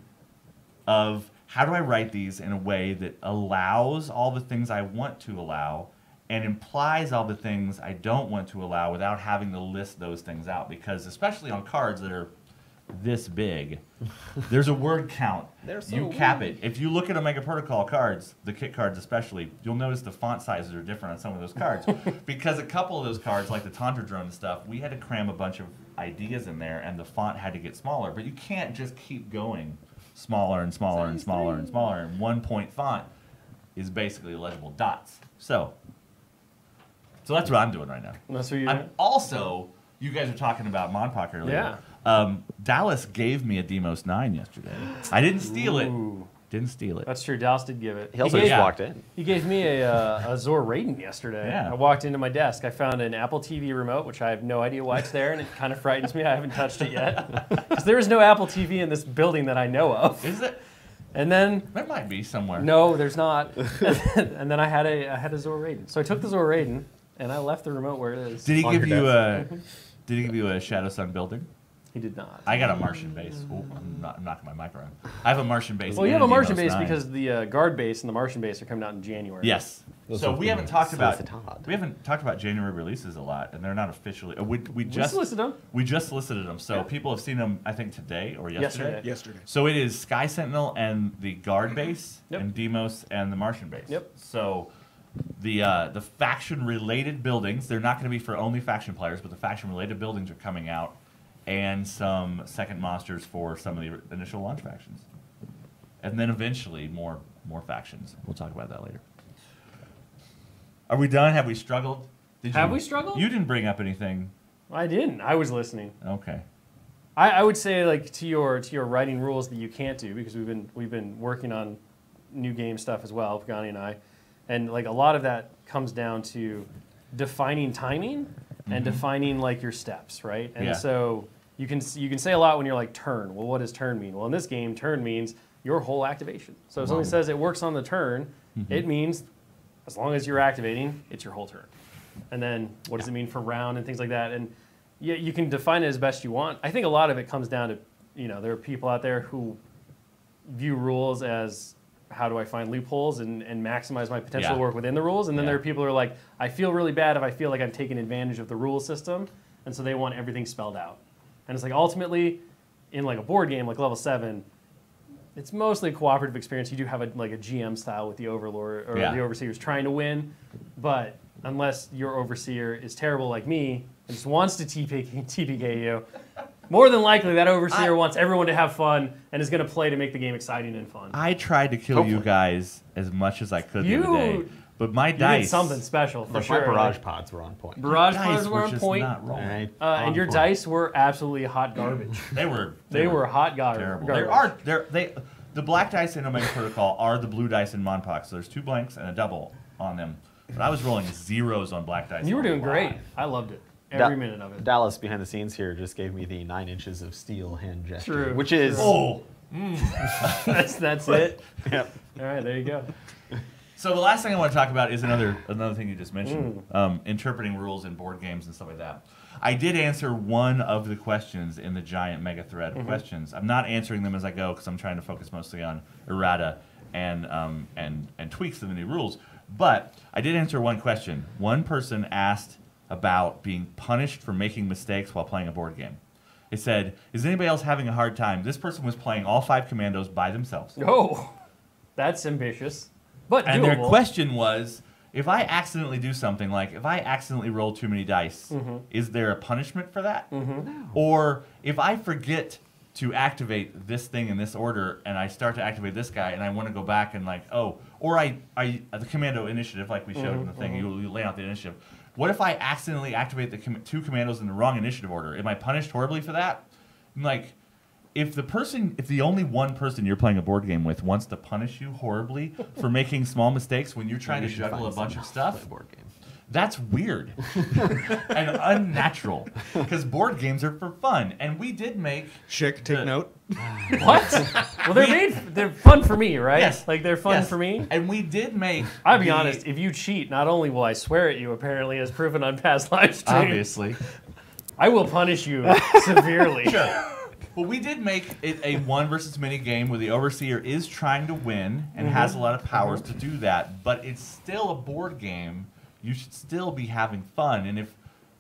of how do I write these in a way that allows all the things I want to allow and implies all the things I don't want to allow without having to list those things out. Because especially on cards that are this big, there's a word count. They're so you cap it. If you look at Omega Protocol cards, the kit cards especially, you'll notice the font sizes are different on some of those cards. Because a couple of those cards, like the Tantra Drone and stuff, we had to cram a bunch of ideas in there and the font had to get smaller. But you can't just keep going smaller and smaller and smaller and smaller. And 1-point font is basically legible dots. So that's what I'm doing right now. That's what you're I'm also, you guys were talking about Monpoc earlier. Yeah. Dallas gave me a Demos 9 yesterday. I didn't steal it. Ooh. Didn't steal it. That's true. Dallas did give it. He also gave, just walked in. He gave me a Zor Raiden yesterday. Yeah. I walked into my desk. I found an Apple TV remote, which I have no idea why it's there, and it kind of frightens me. I haven't touched it yet. Because there is no Apple TV in this building that I know of. Is it? And then... There might be somewhere. No, there's not. And then I had a Zor Raiden. So I took the Zor Raiden, and I left the remote where it is. Did he On give your you desk. Did he give you a Shadow Sun building? He did not. I got a Martian base. Oh, I'm knocking my mic around. I have a Martian base. Well, you and have a Martian Demos base 9. because the guard base and the Martian base are coming out in January. Yes. Those So are we haven't talked about solicited. January releases a lot, and they're not officially. We We just solicited them. We just solicited them, so Yeah. people have seen them. I think today or yesterday. Yesterday. So it is Sky Sentinel and the guard base, Yep. and Demos and the Martian base. Yep. So the faction related buildings, they're not going to be for only faction players, but the faction related buildings are coming out, and some second monsters for some of the initial launch factions, and then eventually more factions. We'll talk about that later. Are we done? Have we struggled? Have we struggled? You didn't bring up anything. I didn't. I was listening. Okay. I would say like to your writing rules that you can't do, because we've been working on new game stuff as well, Afghani and I, and like a lot of that comes down to defining timing and defining like your steps, right? And Yeah. so you can say a lot when you're like turn. Well, what does turn mean? Well, in this game, turn means your whole activation. So if something says it works on the turn, it means as long as you're activating, it's your whole turn. And then what does it mean for round and things like that? And yeah, you can define it as best you want. I think a lot of it comes down to, there are people out there who view rules as how do I find loopholes and maximize my potential to work within the rules. And then there are people who are like, I feel really bad if I feel like I'm taking advantage of the rule system. And so they want everything spelled out. And it's like, ultimately, in like a board game, like level 7, it's mostly a cooperative experience. You do have like a GM style with the overlord or the overseers trying to win, but unless your overseer is terrible like me and just wants to TPK you, more than likely that overseer wants everyone to have fun and is going to play to make the game exciting and fun. I tried to kill you guys as much as I could the other day, but my dice... did something special, for sure. My barrage pods were on point. Barrage pods were on point. Not rolling. Right. And your dice were absolutely hot garbage. They were hot terrible. garbage. The black dice in Omega Protocol are the blue dice in Monpox. So there's 2 blanks and a double on them. But I was rolling zeros on black dice. You were doing great. I loved it. Every minute of it. Dallas behind the scenes here just gave me the 9 inches of steel hand gesture, True. which is that's it. Yep. All right, there you go. So the last thing I want to talk about is another thing you just mentioned, interpreting rules in board games and stuff like that. I did answer one of the questions in the giant mega thread of questions. I'm not answering them as I go because I'm trying to focus mostly on errata and tweaks to the new rules. But I did answer one question. One person asked about being punished for making mistakes while playing a board game. It said, is anybody else having a hard time? This person was playing all 5 commandos by themselves. Oh, that's ambitious. But and doable. their question was, if I accidentally do something, like if I accidentally roll too many dice, is there a punishment for that? No. Or if I forget to activate this thing in this order and I start to activate this guy and I want to go back and like, or the commando initiative, like we showed in the thing, you lay out the initiative. What if I accidentally activate the 2 commandos in the wrong initiative order? Am I punished horribly for that? I'm like, if the only one person you're playing a board game with wants to punish you horribly for making small mistakes when you're trying to juggle a bunch of stuff, that's weird and unnatural because board games are for fun. And we did make... Schick, take note. What? Well, they're fun for me, right? Yes. Like, they're fun for me. And we did make... I'll be honest, if you cheat, not only will I swear at you, apparently, as proven on past live streams. Obviously. I will punish you severely. Sure. Well, we did make it a 1 versus many game where the overseer is trying to win and has a lot of powers to do that, but it's still a board game. You should still be having fun. And if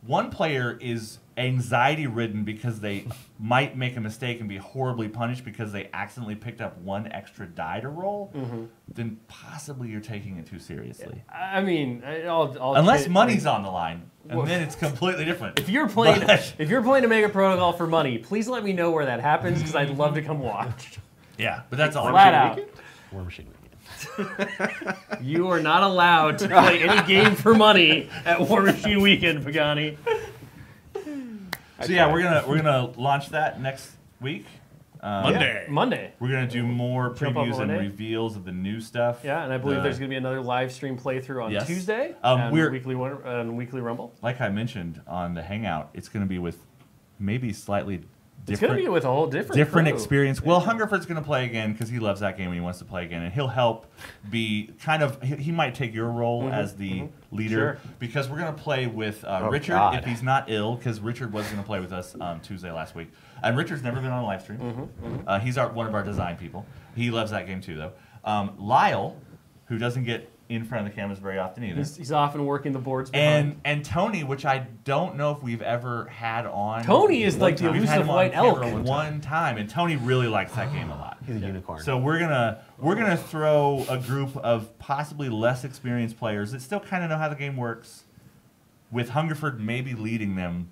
one player is anxiety-ridden because they might make a mistake and be horribly punished because they accidentally picked up 1 extra die to roll, then possibly you're taking it too seriously. I mean, unless money's on the line, and then it's completely different. If you're playing a Mega Protocol for money, please let me know where that happens because I'd love to come watch. Yeah, but that's all. Flat out. Warmachine Weekend. You are not allowed to play any game for money at Warmachine Weekend, Pagani. So yeah, we're gonna launch that next week. Monday. We're gonna do more Jump on previews and Monday. reveals of the new stuff. Yeah, and I believe there's going to be another live stream playthrough on Tuesday we're Weekly Rumble. Like I mentioned on the Hangout, it's going to be with maybe slightly It's going to be with a whole different crew. experience. Well, Hungerford's going to play again because he loves that game and he wants to play again, and he'll help be kind of. He might take your role as the leader because we're going to play with Richard if he's not ill, because Richard was going to play with us Tuesday last week, and Richard's never been on a live stream. He's one of our design people. He loves that game too, though. Lyle, who doesn't get in front of the cameras very often either. He's often working the boards behind. And Tony, which I don't know if we've ever had on. Tony is like the elusive white elk. One time, and Tony really likes that game a lot. He's a unicorn. So we're gonna throw a group of possibly less experienced players that still kind of know how the game works, with Hungerford maybe leading them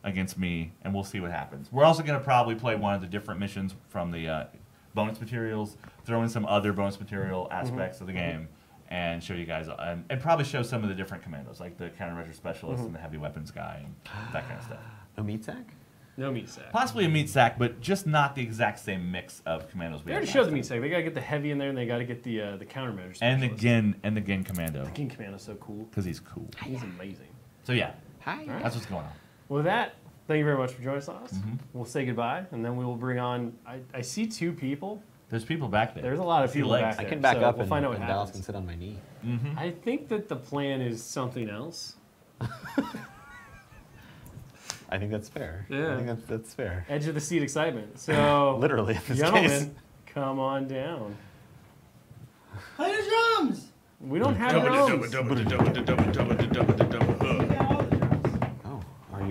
against me, and we'll see what happens. We're also gonna probably play one of the different missions from the bonus materials, throw in some other bonus material aspects of the game, and show you guys, and probably show some of the different commandos, like the countermeasure specialist and the heavy weapons guy, and that kind of stuff. No meat sack? No meat sack. Possibly a meat sack, but just not the exact same mix of commandos. They already showed the meat sack. They got to get the heavy in there, and they got to get the countermeasure specialist. And the Gin commando. The Gin commando's so cool. Because he's cool. He's amazing. So yeah, That's what's going on. Well, with that, thank you very much for joining us. We'll say goodbye, and then we will bring on. I see 2 people. There's people back there. There's a lot of people back there. I can back up we'll find out what and Dallas happens. can sit on my knee. I think that the plan is something else. I think that's fair. Yeah. I think that's fair. Edge of the seat excitement. So, Literally, in this gentlemen, case. come on down. Play the drums! We don't have drums. Oh,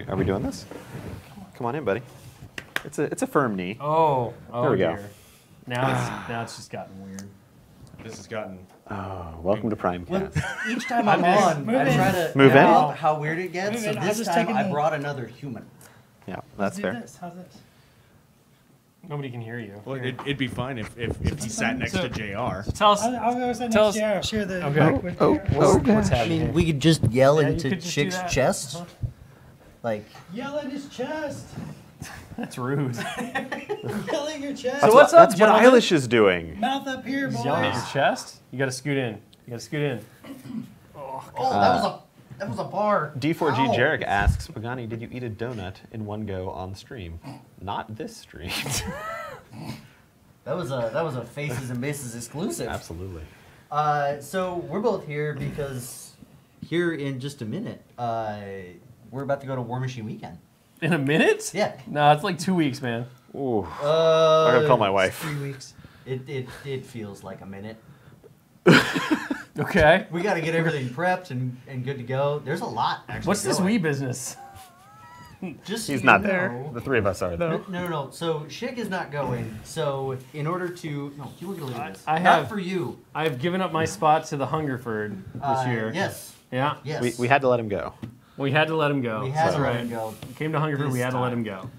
are we doing this? Come on in, buddy. It's a firm knee. Oh, There we go. dear. Now it's just gotten weird. This has gotten. Oh, welcome to Primecast. Each time I'm on, Move I in. try to Move in? out how weird it gets. Move So in. I'll this just time take a I knee. brought another human. Yeah, Let's that's do fair. this. How's this? Nobody can hear you. Well, it'd be fine if he sat next to JR. Tell us. I'll go sit Tell next to you. I'll share the Okay. mic with Oh, you. What's I happening? mean, we could just yell Yeah, you into could just do Chick's that. chest. Uh-huh. Like, Yell at his chest. That's rude. Yell at your chest. So what's up, That's what gentlemen? Eilish is doing. Mouth up here, He's boys. yelling at your chest. You got to scoot in. You got to scoot in. oh, that was a bar. D4G Ow. Jarek asks, Pagani, did you eat a donut in one go on stream? Not this stream. That was a Faces and Bases exclusive. Absolutely. So we're both here because here in just a minute, we're about to go to Warmachine Weekend. In a minute? Yeah. No, it's like 2 weeks, man. Ooh. I'm gonna call my wife. 3 weeks. It feels like a minute. Okay. We got to get everything prepped and good to go. There's a lot actually. What's this going. Wii business? Just so He's you not know- there. The three of us are though. No. So Schick is not going. So in order to you look at this. I not have- for you. I've given up my spot to the Hungerford this year. Yes. Yeah. Yes. We had to let him go. We had to let him go. We had That's to right. let him go. Came to Hungerford, we This had to let time. him go.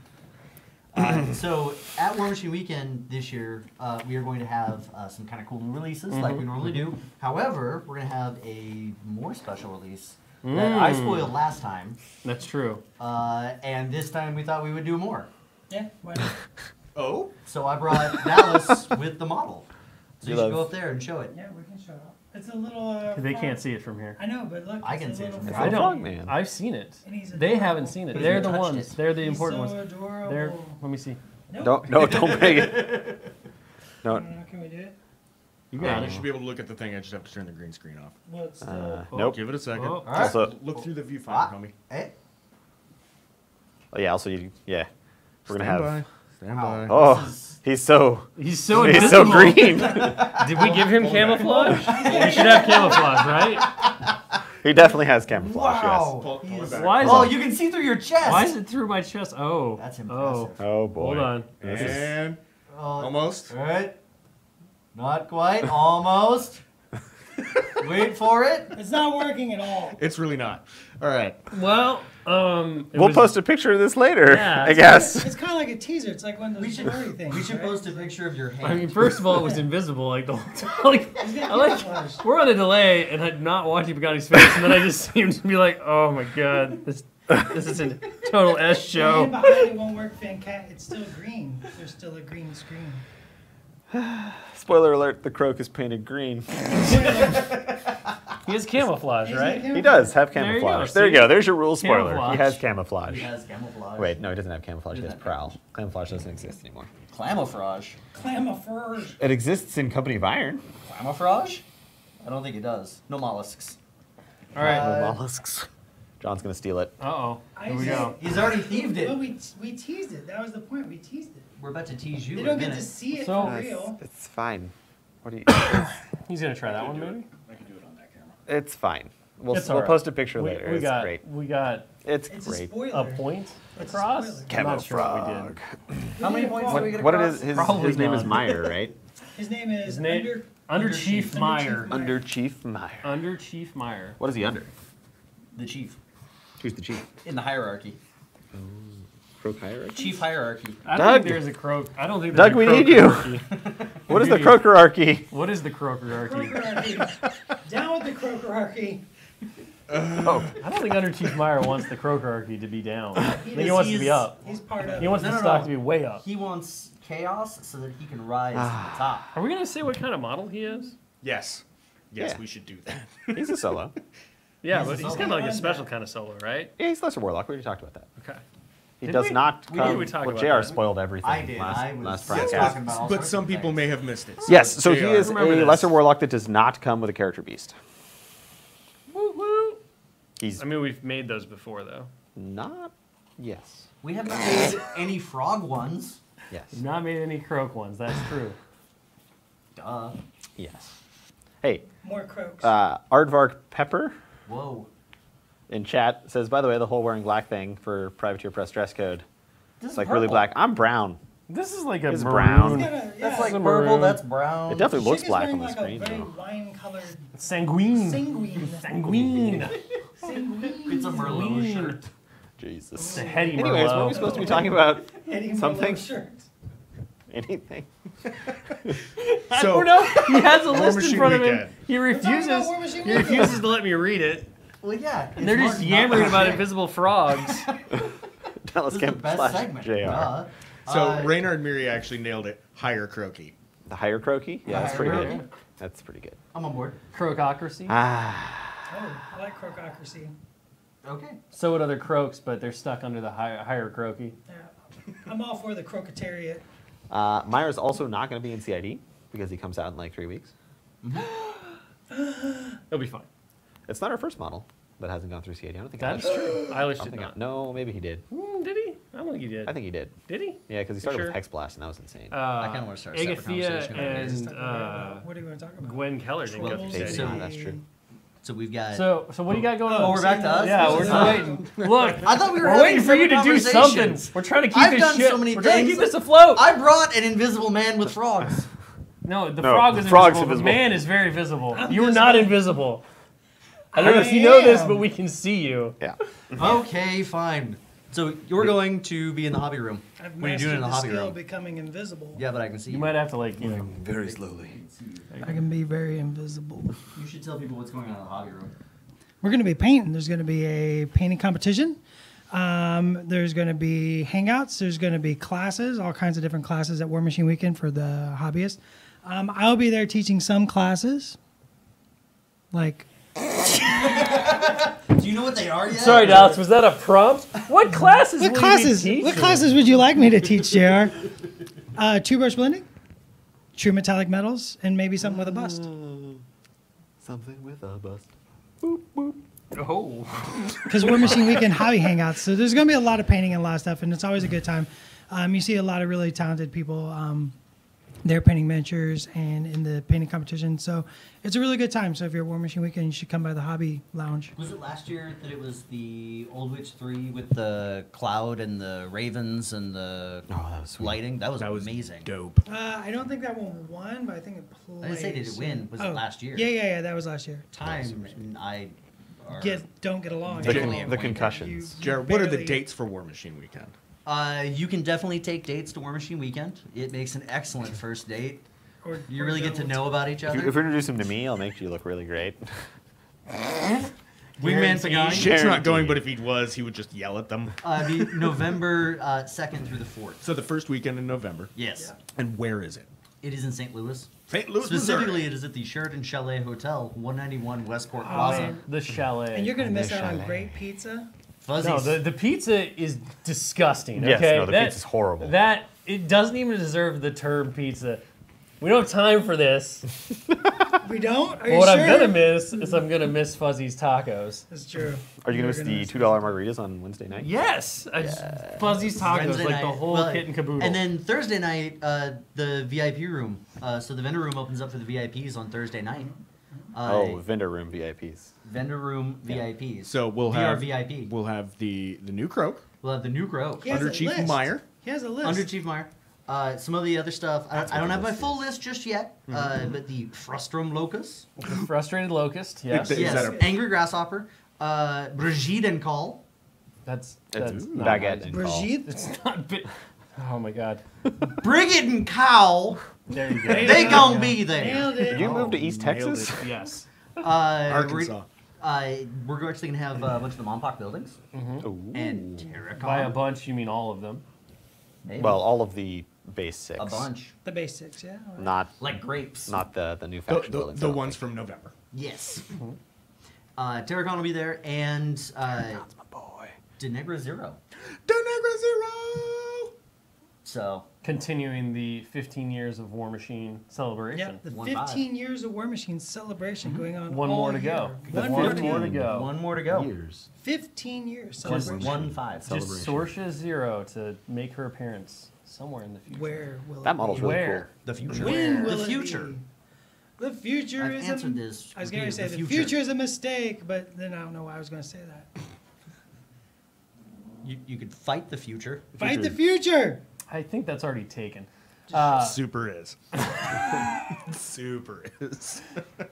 So at Warmachine Weekend this year, we are going to have some kind of cool new releases like we normally do. However, we're going to have a more special release that I spoiled last time, That's true. and this time we thought we would do more. Yeah, why not? Oh? So I brought Dallas with the model. So You you should love- go up there and show it. Yeah, we can show it. It's a little. They frog. can't see it from here. I know, but look. I it's can a see it little from here. I frog. Frog don't. Man. I've seen it. And he's They haven't adorable. seen it. But They're you the touched ones. it. They're the He's important so ones. adorable. They're. Let me see. Nope. Don't bring it. No. Can we do it? You Yeah, got you it. should be able to look at the thing. I just have to turn the green screen off. Well, it's still. Nope. Give it a second. Oh. All right. Also, Look through the viewfinder, Ah. homie. Hey. yeah. Also, we're gonna have. Stand by. Oh, This is- he's so He's so he's so invisible. green. Did we give him camouflage? We should have camouflage, right? He definitely has camouflage. Wow. Pull He it is- back. Why is Oh, it? you can see through your chest. Why is it through my chest? Oh. That's Oh. impressive. Yes. Oh boy. Hold on. And Oh, almost. All right. Not quite. Almost. Wait for it. It's not working at all. It's really not. All right. Well, We'll post a picture of this later. Yeah, I it's guess. It's kind of like a teaser. It's like one of We those should story things. we should right? post a picture of your hand. I mean, first of all, it was invisible like the whole time. Like, He's got I like, camouflage. we're on a delay, and I'm not watching Pagani's face, and then I just seem to be like, oh my god, this is a total S The show. hand behind it won't work, Fancat. It's still green. There's still a green screen. Spoiler alert: the croak is painted green. He has camouflage, He's right? got He does have There you go, camouflage. There you see? go. There's your rule spoiler. Camouflage. He has camouflage. He has camouflage. Wait, no, he doesn't have camouflage. He He has doesn't prowl. Camouflage doesn't exist anymore. Camouflage. Camouflage. It exists in Company of Iron. Camouflage? I don't think it does. No mollusks. All right. No mollusks. John's gonna steal it. Uh-oh. Here we I go. He's already thieved Well, it. we teased it. That was the point. We teased it. We're about to tease you They in a don't get minute. to see it So- for real. It's fine. What do you? He's gonna try that one, maybe? I can do it on that camera. It's fine. We'll It's we'll all right. post a picture later. We It's got, great. we got It's It's a great. spoiler. a point It's a across. spoiler. I'm not sure what we did. How many points do we get What across? it is? His Probably name is none. Meyer, right? His name is His name under Chief Under Meyer. Chief Under Chief Meyer. Under Chief Meyer. What is he under? The chief. Who's the chief? In the hierarchy. Croak hierarchy. Chief hierarchy. I don't Doug. think there's a croak. I don't think there's Doug, a we croak need you. hierarchy. What is the Maybe- croakerarchy? What is the croakerarchy? Crokerarchy. Down with the crokerarchy. Oh, I don't think Under Chief Meyer wants the croakerarchy to be down. I think he is- wants he to be is- up. He's part of He wants No, the no, stock no. to be way up. He wants chaos so that he can rise to the top. Are we gonna say what kind of model he is? Yes. Yes, Yeah. we should do that. he's a solo. Yeah, He's but a he's solo. kind of like a On special that. kind of solo, right? Yeah, he's lesser warlock. We already talked about that. Okay. He Did does we? not We come. did. We talked well, about JR that. spoiled everything. I did. Last, I was last just Primecast. talking about all But sorts some of people things. may have missed it. Yes, so he JR. is Remember a this. lesser warlock that does not come with a character beast. Woo woo. He's I mean, we've made those before, though. not. Yes. We have not made any frog ones. Yes. We've not made any croak ones. That's true. Duh. Yes. Hey, More croaks. Aardvark Pepper Whoa. in chat says, by the way, the whole wearing black thing for Privateer Press dress code. It's like really black. I'm brown. This is like a It's maroon. brown. That's like Some purple. maroon. That's brown. It definitely looks Chick is black wearing on the like screen, a very though. wine-colored Sanguine. sanguine. Sanguine. It's a Merlot shirt. Jesus. It's a heady Anyways, Merlot. weren't we supposed to be talking about Eddie something? Merlot shirt. Anything? I So, don't know. He has a War list in Machine front of him. Weekend. He talking about refuses. War Machine He Weekend. refuses to let me read it. Well, yeah. And they're just yammering about invisible frogs. Dallas This is the Camp best slash segment. JR. Duh. So Reynard Miri actually nailed it. Higher Croaky. The higher croaky? Yeah, that's Higher pretty croaky. good. That's pretty good. I'm on board. Crococracy. Ah, Oh, I like crococracy. Okay. So would other croaks, but they're stuck under the higher croaky. Yeah. I'm all for the crocotariat. Myra's also not going to be in CID because he comes out in like 3 weeks. It'll be fine. It's not our first model that hasn't gone through CID. I don't think That's I true. Eilish don't did think not. no, maybe he did. Did he? I don't think he did. I think he did. Did he? Yeah, because he started sure? with Hex Blast and that was insane. I kinda wanna start a separate Agathia conversation about it. and What do you want to talk about? Gwen Keller didn't go Trolls, through They CID. did. That's true. So we've got. So what do you got going on? Oh, we're back to us? Yeah, This we're is- just waiting. Look, I thought we were we're having waiting for you to separate do something. conversations. We're trying to keep I've this done shit. so many we're trying to things. keep this afloat. I brought an invisible man with frogs. No, the No, frog the is frog's invisible. The invisible. man is very visible. I'm You are not invisible. I don't know if you I know this, am. but we can see you. Yeah. Okay, fine. So you're going to be in the hobby room. I've What are you doing in the mastered hobby skill room? becoming invisible. Yeah, but I can see You you. might have to Very slowly. I can be very invisible. You should tell people what's going on in the hobby room. We're going to be painting. There's going to be a painting competition. There's going to be hangouts. There's going to be classes, all kinds of different classes at Warmachine Weekend for the hobbyists. I'll be there teaching some classes. Like, Do you know what they are yet? Sorry, Dallas, was that a prompt? What classes will you be teaching? what classes would you like me to teach, JR? Two brush blending, true metallic metals, and maybe something with a bust. Something with a bust. Oh. Because Warmachine Weekend hobby hangouts, so there's going to be a lot of painting and a lot of stuff, and it's always a good time. You see a lot of really talented people. They're painting miniatures and in the painting competition, so it's a really good time. So if you're at Warmachine Weekend, you should come by the hobby lounge. Was it last year that it was the Old Witch 3 with the cloud and the ravens and the Oh, that was sweet. lighting? That was That was amazing. dope. I don't think that one won, but I think it played. I didn't say did it win. Was it last year? Yeah, that was last year. Time and I are Don't get along. The, Visually the acquainted. concussions. Jared, what are the barely- dates for War Machine Weekend? You can definitely take dates to Warmachine Weekend. It makes an excellent first date. Or- You or really get to don't. know about each If you other. introduce him to me, I'll make you look really great. Wingman Pagani. Shit's not going, but if he was, he would just yell at them. Be November 2nd through the 4th. So the first weekend in November. Yes. And where is it? It is in St. Louis. St. Louis, Specifically, Missouri. it is at the Sheraton Chalet Hotel, 191 Westport Oh, Plaza. man. The chalet. And you're going to miss out on Chalet. great pizza. Fuzzies. No, the pizza is disgusting. Yes, Okay? no, the pizza's horrible. That it doesn't even deserve the term pizza. We don't have time for this. We don't? Are But you what sure? I'm gonna miss is I'm gonna miss Fuzzy's tacos. That's true. Are you You're going to miss the miss $2 margaritas on Wednesday night? Yes, Fuzzy's tacos, Wednesday like the night. whole Well, kit and caboodle. And then Thursday night, the VIP room. So the vendor room opens up for the VIPs on Thursday night. Oh, vendor room VIPs. Vendor room VIPs. So we'll VR have VIP. We'll have the new croak We'll have the new grow. He has under a Chief list. Meyer. He has a list. Under Chief Meyer. Some of the other stuff. I don't have my full list just yet. But the Frustrum Locust. The frustrated locust. Yes, Is Yes. that a- Angry Grasshopper. Brigitte and Call. that's It's not baguette right. and call. Brigitte? It's not. Oh my god. Brigid and Cowl. There you go. They gonna be there. Nailed it. Did you move to East Nailed Texas? it. Yes. Arkansas. We're actually gonna have a bunch of the Mompoc buildings Ooh. and Terracon. By a bunch, you mean all of them. Maybe. Well, all of the base 6. a bunch, The basics, yeah. all right. Not like grapes. not the new The, faction the, buildings. the I don't ones think. from November. Yes. Terracon will be there, and That's my boy. Denegra Zero. The Negra Zero! So Continuing the 15 years of War Machine celebration. Yeah, the 1-5. 15 years of War Machine celebration going on. One all more to year. go. One One more more to to go. one more to go. Years. 15 years Just celebration. 1-5. Just Sorsha Zero to make her appearance somewhere in the future. Where will That it model's be? really Where? The future. When will the it future. be? The future I've is answered this I was going to say repeatedly. the future is a mistake, but then I don't know why I was going to say that. you could fight the future. Fight the future. I think that's already taken. Super is. Super is.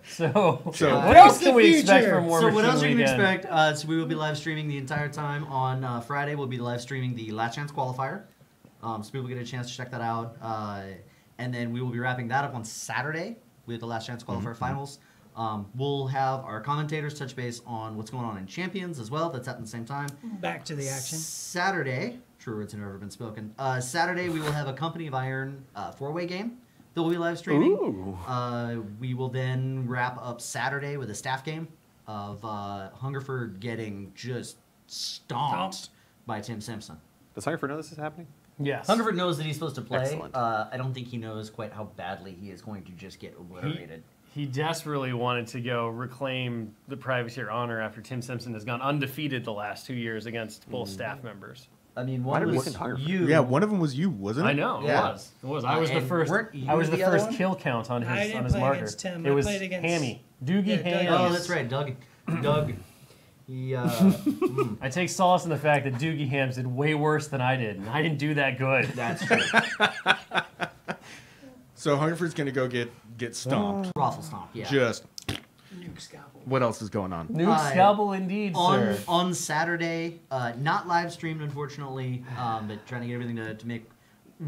So So what else can we future. expect from War So Machine what else you can Weekend? expect? So we will be live streaming the entire time. On Friday, we'll be live streaming the Last Chance Qualifier. So people get a chance to check that out. And then we will be wrapping that up on Saturday with the Last Chance Qualifier finals. We'll have our commentators touch base on what's going on in Champions as well. That's at the same time. Back to the action. Saturday, true words have never been spoken. Saturday, we will have a Company of Iron 4-way game that we'll be live streaming. Ooh. We will then wrap up Saturday with a staff game of Hungerford getting just stomped by Tim Simpson. Does Hungerford know this is happening? Yes. Hungerford knows that he's supposed to play. Excellent. I don't think he knows quite how badly he is going to just get obliterated. He desperately wanted to go reclaim the privateer honor after Tim Simpson has gone undefeated the last 2 years against both staff members. I mean, Why one did we was look at Hungerford? you. Yeah, one of them was you, wasn't it? I know, Yeah. it was. I was the and first. weren't you I was the the other first one? kill count on I his didn't on his play marker. against Tim. It I was played against- Hammy, Doogie Yeah, Doug. Hammy. Oh, that's right, Doug. Doug. He. I take solace in the fact that Doogie Hams did way worse than I did, and I didn't do that good. That's true. So Hungerford's gonna go get stomped. Raffle stomp. Yeah. Just Nuke scalpel. what else is going on? New scalpel indeed, sir. On Saturday, not live streamed unfortunately, but trying to get everything to make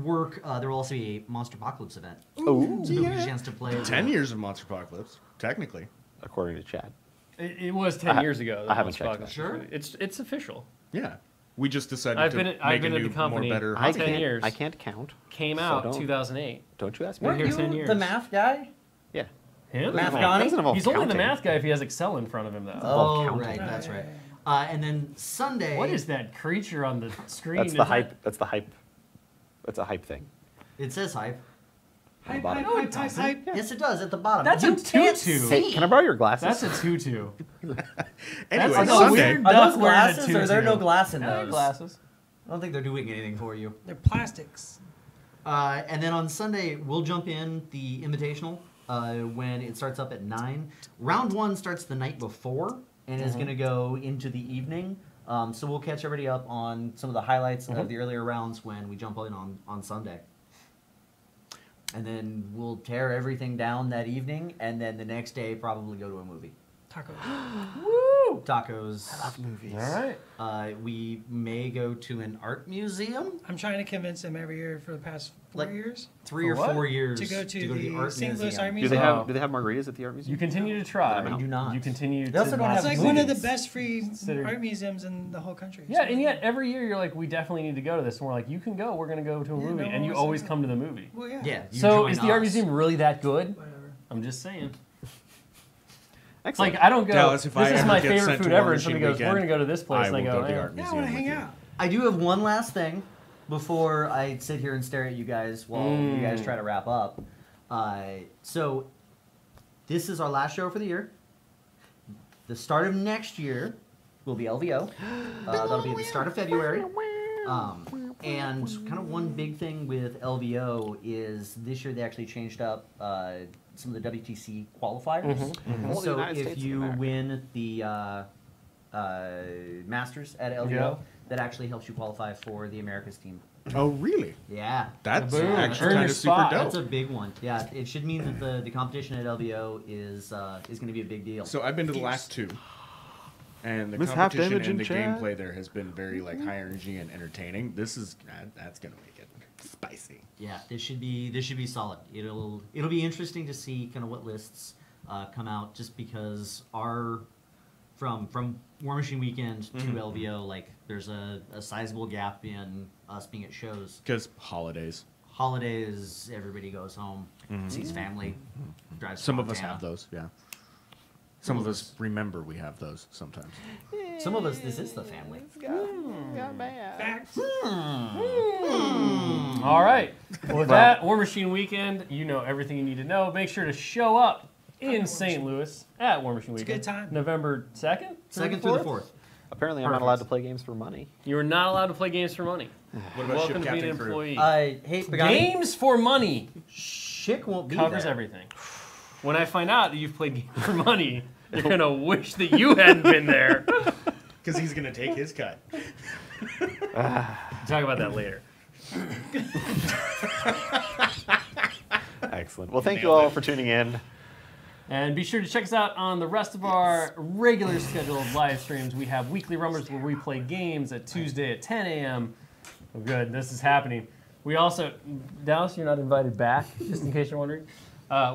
work. There will also be a Monster Apocalypse event. Oh, So you'll get a chance to play. 10 years of Monster Apocalypse, technically. according to Chad. It was 10 years ago. I haven't that checked Monster that. Apocalypse. It's official. Yeah. We just decided I've to been make at a new, the company. more better. I 10 years. I can't count. Came So out don't- 2008. Don't you ask me? Weren't here 10 years. the math guy? Yeah. Him? Math Doesn't Johnny? involve He's only the counting. math guy if he has Excel in front of him, though. Oh, counting. right, that's right. And then Sunday. What is that creature on the screen? That's Is the that- hype. That's the hype. That's a hype thing. It says hype. Hype, bottom. hype, hype, hype, hype. Yes, it does at the bottom. That's You a can't tutu. see. Hey, can I borrow your glasses? That's a tutu. Anyway, That's a Sunday. weird Are duck those wearing a glasses or are there tutu. no glass in Yeah, those? glasses. I don't think they're doing anything for you. They're plastics. And then on Sunday, we'll jump in the Invitational when it starts up at 9. Round 1 starts the night before and is going to go into the evening. So we'll catch everybody up on some of the highlights of the earlier rounds when we jump in on Sunday. And then we'll tear everything down that evening, and then the next day probably go to a movie. Tacos. Woo! Tacos. I love movies. All right. We may go to an art museum. I'm trying to convince them every year for the past 4 Like- years 3 For or what? 4 years to go to the art St. Louis museum. Art Do Museum. they Oh. have Do they have margaritas at the art museum? You continue to try. We do not. You continue They also to don't not have It's like succeed. one of the movies. best free Considered- art museums in the whole country. Yeah, and yet every year you're like, we definitely need to go to this. And we're like, you can go. We're going to go to a Yeah, movie. no and you one always wants to come to the movie. Well, yeah. Yeah. you So join is the art us. museum really that good? Whatever. I'm just saying. Excellent. Like, I don't go, Dallas, if this I is ever my get favorite sent to food War ever. And Machine somebody goes, we're Weekend, going to go to this place. I And I will go, go to the eh. art Yeah, I museum want to with hang you. out. I do have one last thing before I sit here and stare at you guys while you guys try to wrap up. So this is our last show for the year. The start of next year will be LVO. That'll be at the start of February. And kind of one big thing with LVO is this year they actually changed up some of the WTC qualifiers. All the So United if States of you America. win the Masters at LVO, Wow. that actually helps you qualify for the Americas team. Oh, really? Yeah. That's Boom. actually Earn kind your of super spot. dope. That's a big one. Yeah, it should mean that the competition at LVO is going to be a big deal. So I've been to the last two, and the Miss Half competition Damage and in the chat. gameplay there has been very like high energy and entertaining. This is that's gonna make it spicy. Yeah, this should be solid. It'll be interesting to see kind of what lists come out, just because from War Machine Weekend to LVO, like there's a sizable gap in us being at shows. Because holidays. Holidays, everybody goes home, sees family, drives. to Some of us Montana. have those, yeah. Some of us remember we have those sometimes. Some of us, this is the family. Facts. All right. Well, with that, War Machine Weekend, you know everything you need to know. Make sure to show up in St. Louis at War Machine a Weekend. good time. November 2nd? Second through the 4th. Apparently, I'm not Perfect. allowed to play games for money. You are not allowed to play games for money. What about Welcome ship to being an captain crew? employee. Hey, Pagani, Games for money Schick won't be covers there. everything. When I find out that you've played games for money, you're going to wish that you hadn't been there. Because he's gonna take his cut. Talk about that later. Excellent. Well, thank you all for tuning in. And be sure to check us out on the rest of our regular scheduled live streams. We have weekly Rumbers where we play games at Tuesday at 10 a.m. Oh, good. This is happening. We also, Dallas, you're not invited back, just in case you're wondering.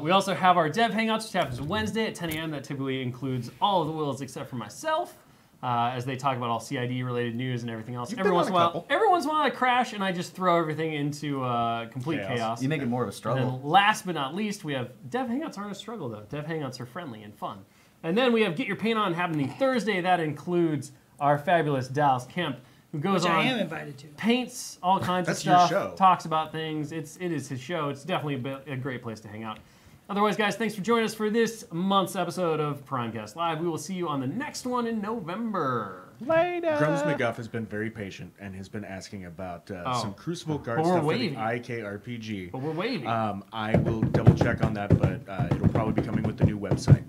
We also have our Dev Hangouts, which happens Wednesday at 10 a.m. That typically includes all of the Wills except for myself, as they talk about all CID-related news and everything else. Every once in a while, I crash and I just throw everything into complete chaos. You make it more of a struggle. And then last but not least, we have Dev Hangouts aren't a struggle, though. Dev Hangouts are friendly and fun. And then we have Get Your Paint On happening Thursday. That includes our fabulous Dallas Kemp, who goes Which on, I am invited to. paints all kinds of That's your stuff, show. talks about things. It is his show. It's definitely a great place to hang out. Otherwise, guys, thanks for joining us for this month's episode of Primecast Live. We will see you on the next one in November. Later. Grums McGuff has been very patient and has been asking about some Crucible guard But we're stuff for the waving. IKRPG. But we're waving. I will double check on that, but it'll probably be coming with the new website.